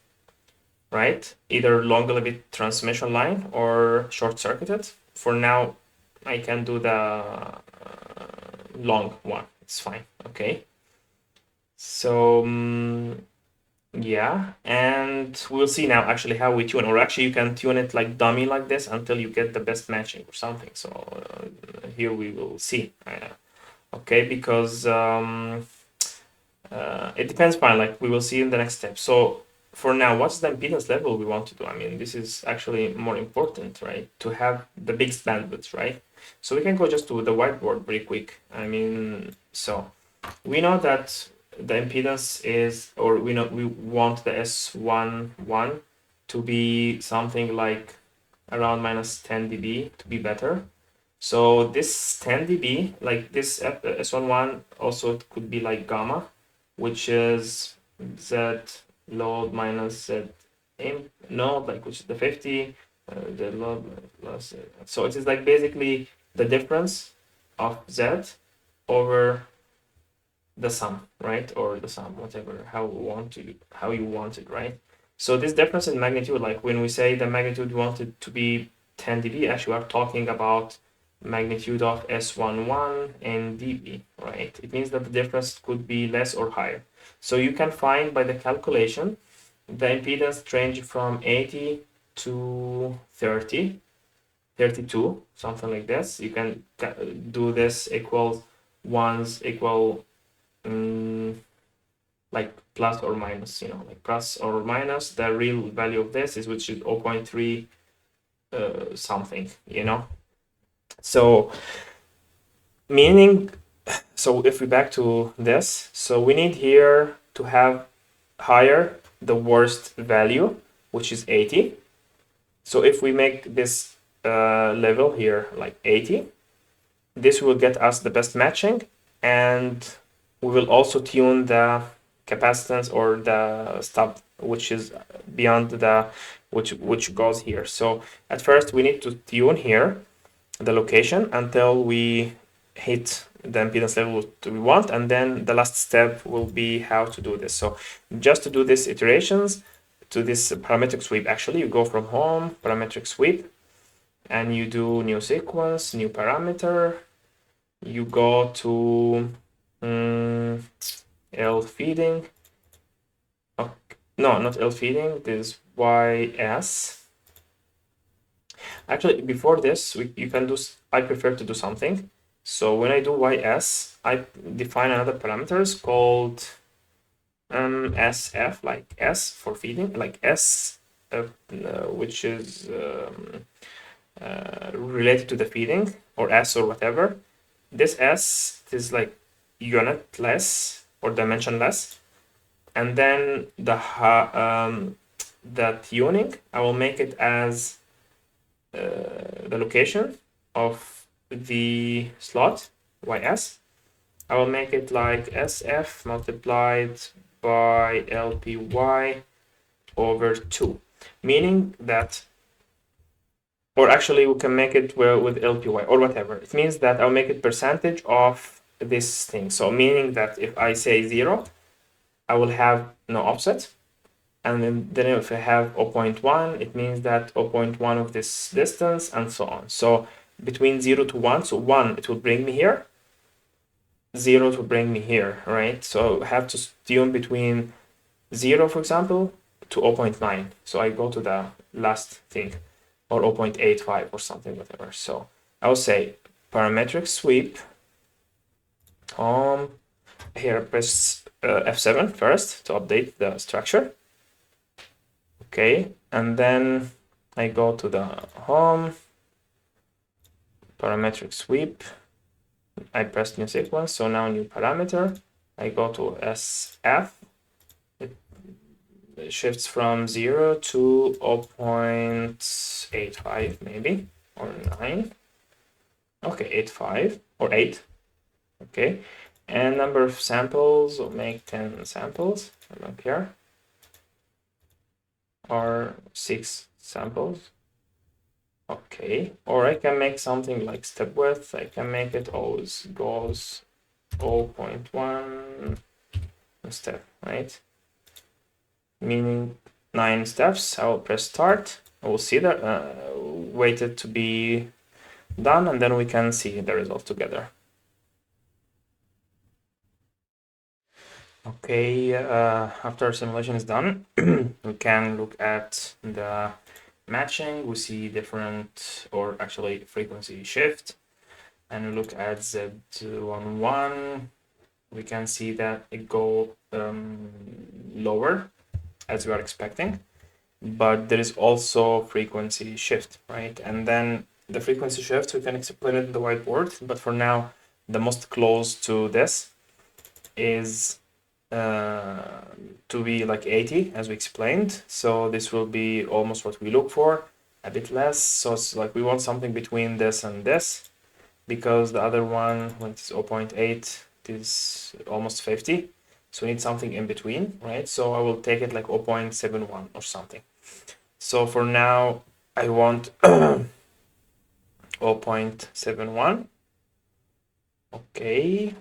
right? Either long Levit transmission line or short circuited. For now, I can do the long one. It's fine, okay? So yeah, and we'll see now actually how we tune, or actually you can tune it like dummy like this until you get the best matching or something. So here we will see, okay, because it depends fine, like we will see in the next step. So for now, what's the impedance level we want to do? I mean, this is actually more important, right? To have the biggest bandwidth, right? So we can go just to the whiteboard very quick. I mean, so we know that the impedance is, or we want the S11 to be something like around minus 10 dB to be better. So this 10 dB, like this S11, also it could be like gamma, which is Z load minus Z node, like which is the 50, the load plus. So it is like basically the difference of Z over the sum, right? Or the sum, whatever, how you want it, right? So this difference in magnitude, like when we say the magnitude we want it to be 10 dB, actually we're talking about magnitude of S11 in dB, right? It means that the difference could be less or higher. So you can find by the calculation the impedance range from 80 to 30, 32, something like this. You can do this equals ones equal like plus or minus, like plus or minus the real value of this is, which is 0.3 something, so meaning, so if we back to this, so we need here to have higher the worst value, which is 80. So if we make this level here like 80, this will get us the best matching, and we will also tune the capacitance or the stub, which is beyond the which goes here. So at first we need to tune here the location until we hit the impedance level that we want, and then the last step will be how to do this. So just to do these iterations to this parametric sweep, actually you go from home, parametric sweep, and you do new sequence, new parameter, you go to L feeding. Okay. No, not L feeding, this YS. Actually, before this, you can do, I prefer to do something. So when I do YS, I define another parameters called SF, like S for feeding, like S, which is related to the feeding, or S or whatever. This S is like unitless or dimensionless, and then the tuning, I will make it as the location of the slot YS. I will make it like SF multiplied by LPY over 2, meaning that, or actually we can make it with LPY or whatever. It means that I'll make it percentage of this thing. So meaning that if I say 0, I will have no offset. And then if I have 0.1, it means that 0.1 of this distance and so on. So between 0 to 1, so 1, it will bring me here. 0 to bring me here, right? So I have to tune between 0, for example, to 0.9. So I go to the last thing, or 0.85 or something, whatever. So I will say parametric sweep. Here, press F7 first to update the structure. Okay, and then I go to the home, parametric sweep. I press new sequence, so now new parameter. I go to SF. It shifts from 0 to 0.85 maybe, or 9. Okay, 85 or 8. Okay, and number of samples, we'll make 10 samples. I don't care. Or 6 samples. Okay, or I can make something like step width. I can make it always goes 0.1 step, right? Meaning 9 steps. I will press start. I will see that, wait it to be done, and then we can see the result together. Okay, after simulation is done, we can look at the matching. We see different, or actually frequency shift, and we look at Z11. We can see that it go lower as we are expecting, but there is also frequency shift, right? And then the frequency shift, we can explain it in the whiteboard, but for now, the most close to this is to be like 80, as we explained. So this will be almost what we look for, a bit less. So it's like we want something between this and this, because the other one, when it's 0.8, it is almost 50. So we need something in between, right? So I will take it like 0.71 or something. So for now, I want 0.71. Okay.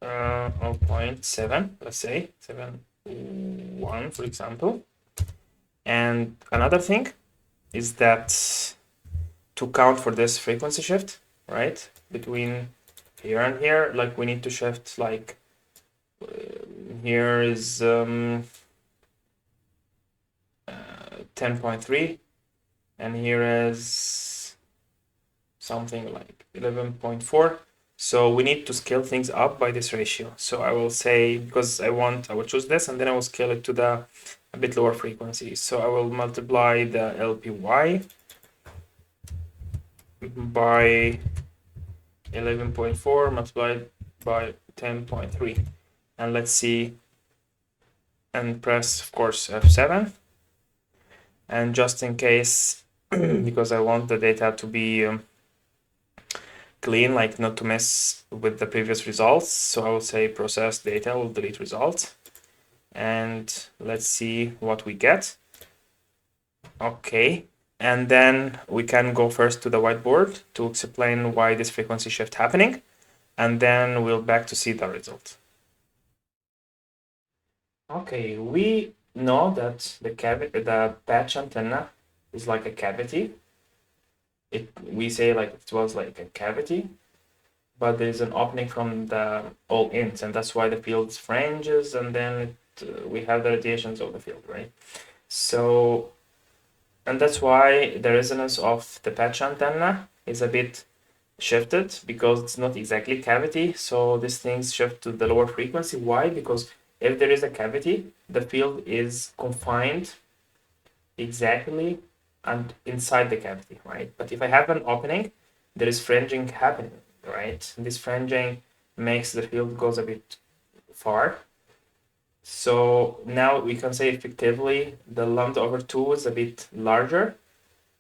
0.7, let's say 7.1, for example. And another thing is that to count for this frequency shift, right, between here and here, like we need to shift like here is 10.3, and here is something like 11.4. So we need to scale things up by this ratio. So I will say, because I will choose this, and then I will scale it to the a bit lower frequency. So I will multiply the LPY by 11.4 multiplied by 10.3. And let's see, and press, of course, F7. And just in case, because I want the data to be clean, like not to mess with the previous results. So I will say process data, will delete results. And let's see what we get. Okay. And then we can go first to the whiteboard to explain why this frequency shift happening. And then we'll back to see the result. Okay, we know that the patch antenna is like a cavity. We say like it was like a cavity, but there's an opening from the all ends, and that's why the field fringes, and then we have the radiations of the field, right? So, and that's why the resonance of the patch antenna is a bit shifted because it's not exactly cavity. So these things shift to the lower frequency. Why? Because if there is a cavity, the field is confined exactly and inside the cavity, right? But if I have an opening, there is fringing happening, right? This fringing makes the field goes a bit far. So now we can say effectively the lambda over 2 is a bit larger,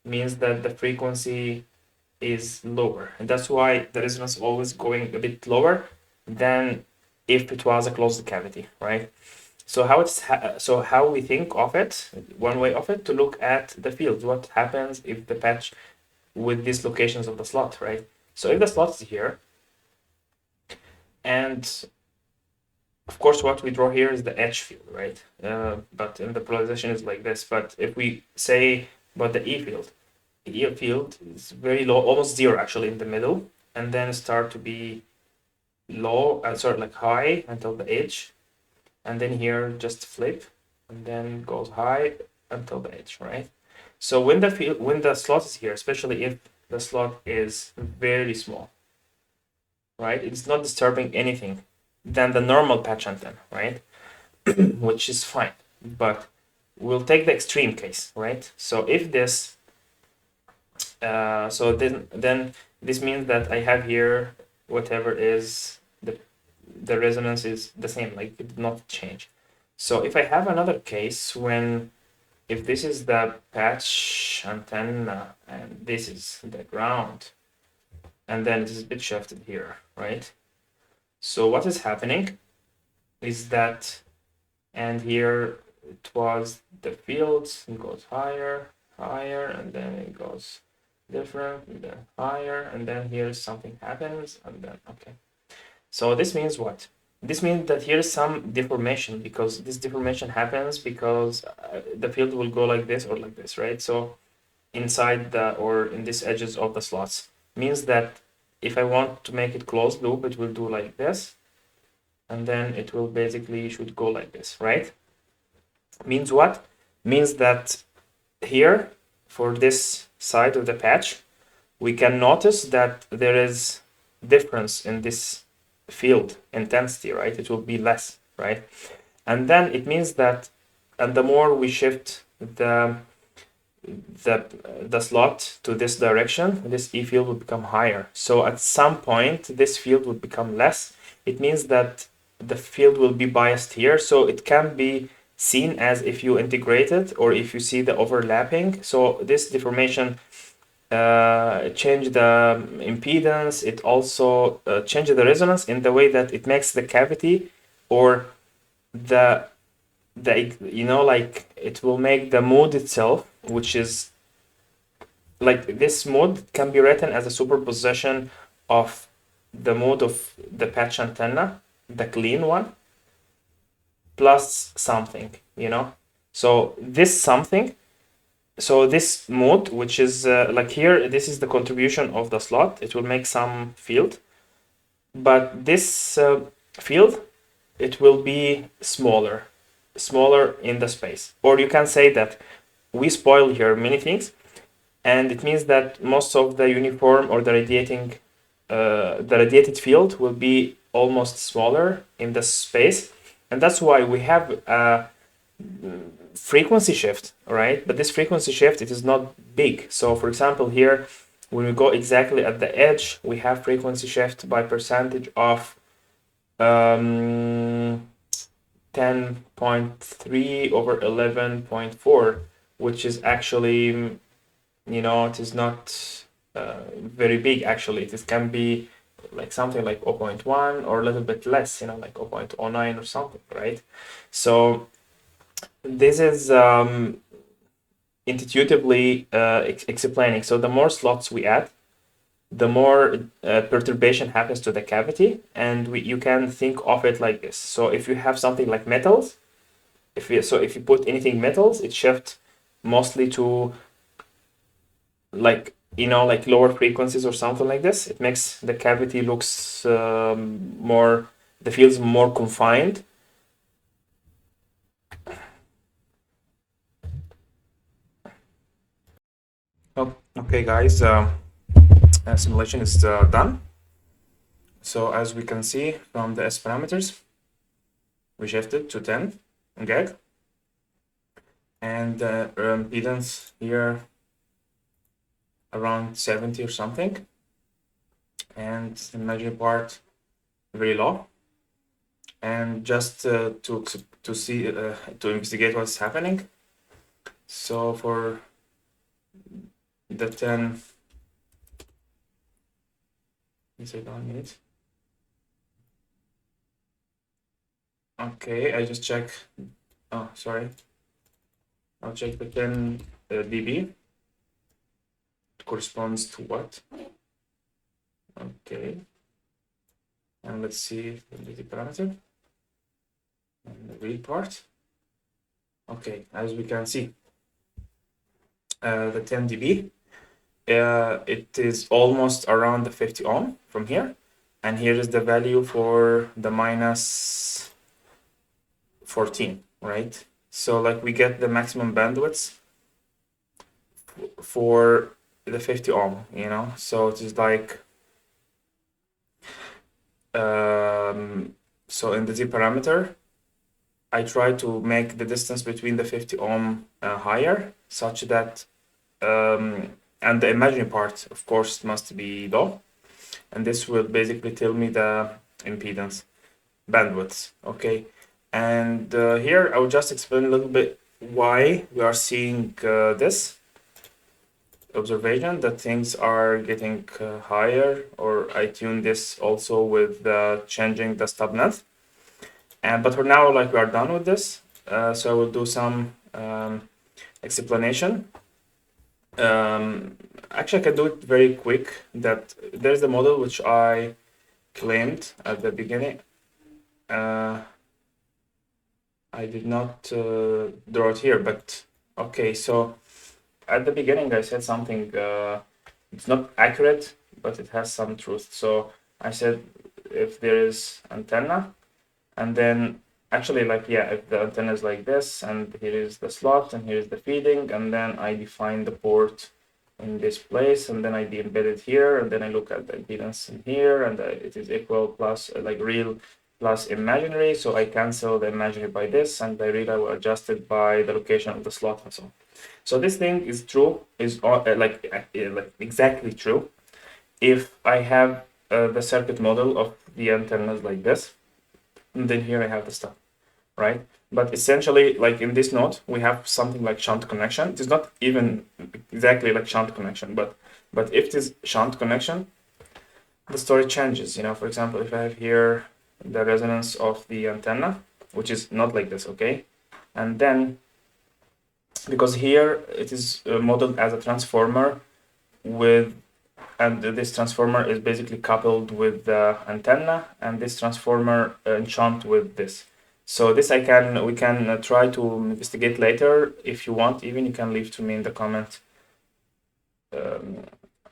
means that the frequency is lower. And that's why the resonance always going a bit lower than if it was a closed cavity, right? So how we think of it, one way of it, to look at the field. What happens if the patch with these locations of the slot, right? So if the slot is here, and of course what we draw here is the edge field, right? But in the polarization is like this. But if we say about the E field, the E field is very low, almost zero actually in the middle, and then start to be low, like high until the edge, and then here just flip, and then goes high until the edge, right? So when the slot is here, especially if the slot is very small, right? It's not disturbing anything than the normal patch antenna, right? Which is fine, but we'll take the extreme case, right? So if this, so then this means that I have here whatever is the resonance is the same, like it did not change. So if I have another case when if this is the patch antenna and this is the ground, and then it is a bit shifted here, right? So what is happening is that, and here it was the fields, it goes higher, higher, and then it goes different, and then higher, and then here something happens, and then, okay. So this means what? This means that here is some deformation, because this deformation happens because the field will go like this or like this, right? So inside or in these edges of the slots means that if I want to make it closed loop, it will do like this, and then it will basically should go like this, right? Means what? Means that here for this side of the patch, we can notice that there is difference in this field intensity, right? It will be less, right? And then it means that, and the more we shift the slot to this direction, this E field will become higher. So at some point, this field will become less. It means that the field will be biased here. So it can be seen as if you integrate it or if you see the overlapping. So this deformation change the impedance. It also changes the resonance in the way that it makes the cavity or the like it will make the mode itself, which is like this mode can be written as a superposition of the mode of the patch antenna, the clean one, plus something, So this something, so this mode, which is like here, this is the contribution of the slot. It will make some field, but this field, it will be smaller in the space. Or you can say that we spoil here many things, and it means that most of the uniform or the radiated field will be almost smaller in the space, and that's why we have a frequency shift, right? But this frequency shift, it is not big. So for example, here, when we go exactly at the edge, we have frequency shift by percentage of 10.3 over 11.4, which is actually, it is not very big actually. It can be like something like 0.1 or a little bit less, like 0.09 or something, right? So this is intuitively explaining. So the more slots we add, the more perturbation happens to the cavity, and you can think of it like this. So if you have something like metals, if you put anything metals, it shifts mostly to like like lower frequencies or something like this. It makes the cavity looks more, the field's more confined. Oh, okay, guys. Simulation is done. So as we can see from the S parameters, we shifted to 10 gig, and the impedance here around 70 or something, and the imaginary part very low. And just to see to investigate what's happening. So for the 10, let's say 1 minute. Okay, I just check. Oh, sorry. I'll check the 10 dB. It corresponds to what? Okay. And let's see the parameter and the read part. Okay, as we can see, the 10 dB, it is almost around the 50 ohm from here. And here is the value for the minus 14, right? So like we get the maximum bandwidth for the 50 ohm, so it is like so in the Z parameter I try to make the distance between the 50 ohm higher, such that and the imaginary part of course must be low, and this will basically tell me the impedance bandwidth. Okay, and here I will just explain a little bit why we are seeing this observation that things are getting higher, or I tune this also with changing the stub length. But for now, like, we are done with this, so I will do some explanation. Actually, I can do it very quick. That there's the model which I claimed at the beginning. I did not draw it here, but okay. So at the beginning, I said something. It's not accurate, but it has some truth. So I said if there is antenna, and then actually, like, yeah, if the antenna is like this, and here is the slot, and here is the feeding, and then I define the port in this place, and then I de-embed it here, and then I look at the impedance in here, and it is equal plus like real plus imaginary. So I cancel the imaginary by this, and the real I will adjust it by the location of the slot and so on. So this thing is true, is like exactly true if I have the circuit model of the antennas like this, and then here I have the stuff, right? But essentially, like in this node, we have something like shunt connection. It is not even exactly like shunt connection, but if it is shunt connection, the story changes. For example, if I have here the resonance of the antenna, which is not like this, okay? And then, because here it is modeled as a transformer and this transformer is basically coupled with the antenna, and this transformer shunt with this. So this we can try to investigate later. If you want, even you can leave to me in the comment.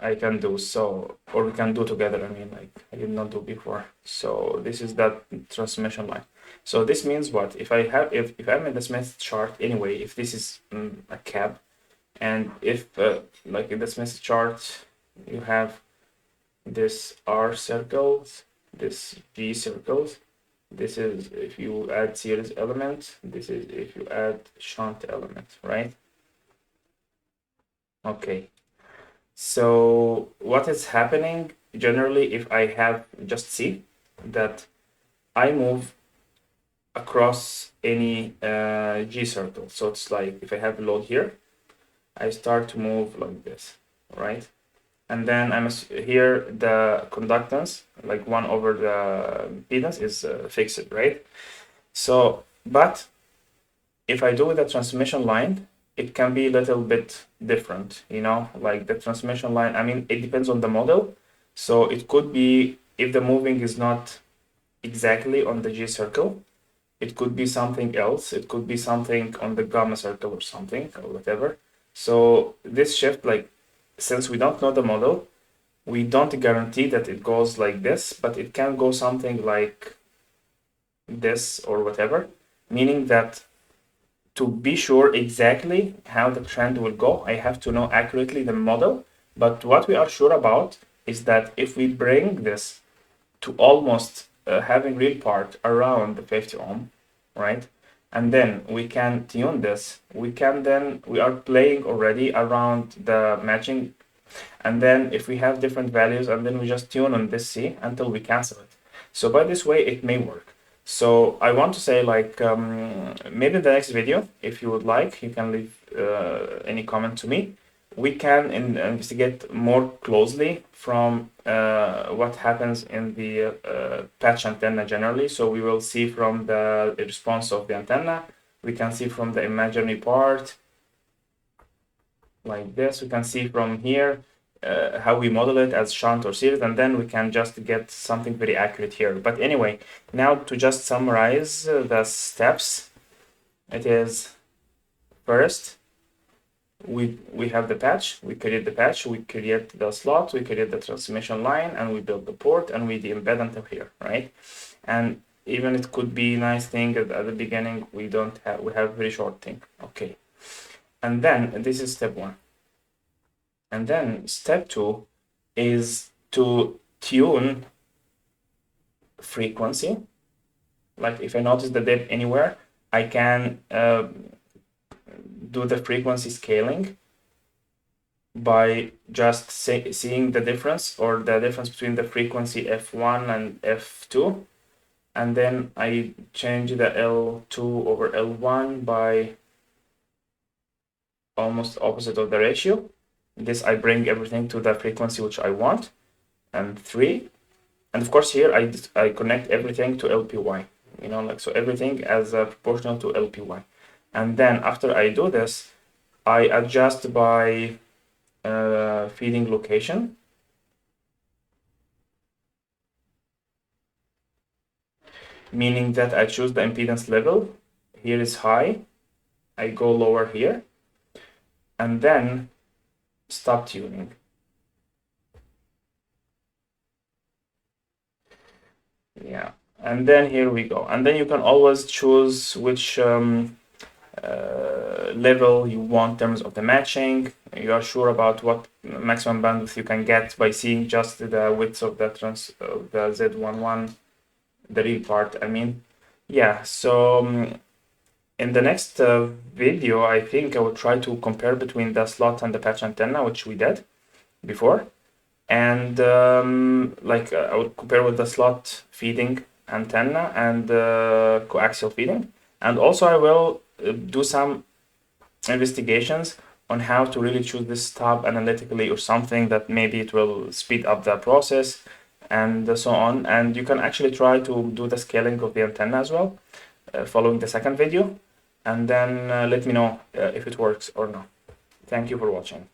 I can do so, or we can do together. I mean, like, I did not do before. So this is that transmission line. So this means what? If I'm in the Smith chart anyway, if this is a cab, and if like in the Smith chart you have this R circles, this G circles. This is if you add series element. This is if you add shunt element, right? Okay. So what is happening generally if I have just C, that I move across any G circle. So it's like if I have a load here, I start to move like this, right? and then here the conductance, like 1 over the impedance, is fixed, right? So, but if I do with the transmission line, it can be a little bit different, you know, like the transmission line. I mean, it depends on the model. So it could be, if the moving is not exactly on the G circle, it could be something else. It could be something on the gamma circle or something or whatever. So this shift, like, since we don't know the model, we don't guarantee that it goes like this, but it can go something like this or whatever, meaning that to be sure exactly how the trend will go, I have to know accurately the model. But what we are sure about is that if we bring this to almost having real part around the 50 ohm, right? And then we can tune this. We are playing already around the matching. And then if we have different values, and then we just tune on this C until we cancel it. So by this way, it may work. So I want to say, like, maybe in the next video, if you would like, you can leave any comment to me. We can investigate more closely from what happens in the patch antenna generally. So we will see from the response of the antenna. We can see from the imaginary part, like this. We can see from here how we model it as shunt or series, and then we can just get something very accurate here. But anyway, now to just summarize the steps, it is first, we have the patch, we create the patch, we create the slot, we create the transmission line, and we build the port, and we the impedance of here, right? And even it could be nice thing at the beginning, we have very short thing, okay. And then this is step 1. And then step 2 is to tune frequency. Like if I notice the dip anywhere, I can do the frequency scaling by just seeing the difference, or the difference between the frequency F1 and F2. And then I change the L2 over L1 by almost opposite of the ratio. This I bring everything to the frequency which I want. And 3, and of course here I connect everything to LPY, you know, like, so everything as proportional to LPY. And then after I do this, I adjust by feeding location, meaning that I choose the impedance level. Here is high, I go lower here, and then stop tuning. Yeah, and then here we go. And then you can always choose which level you want in terms of the matching. You are sure about what maximum bandwidth you can get by seeing just the width of the the Z11, the real part, I mean. Yeah, so in the next video, I think I will try to compare between the slot and the patch antenna, which we did before. And like I would compare with the slot feeding antenna and coaxial feeding. And also I will do some investigations on how to really choose this stub analytically, or something that maybe it will speed up the process and so on. And you can actually try to do the scaling of the antenna as well following the second video, and then let me know if it works or not. Thank you for watching.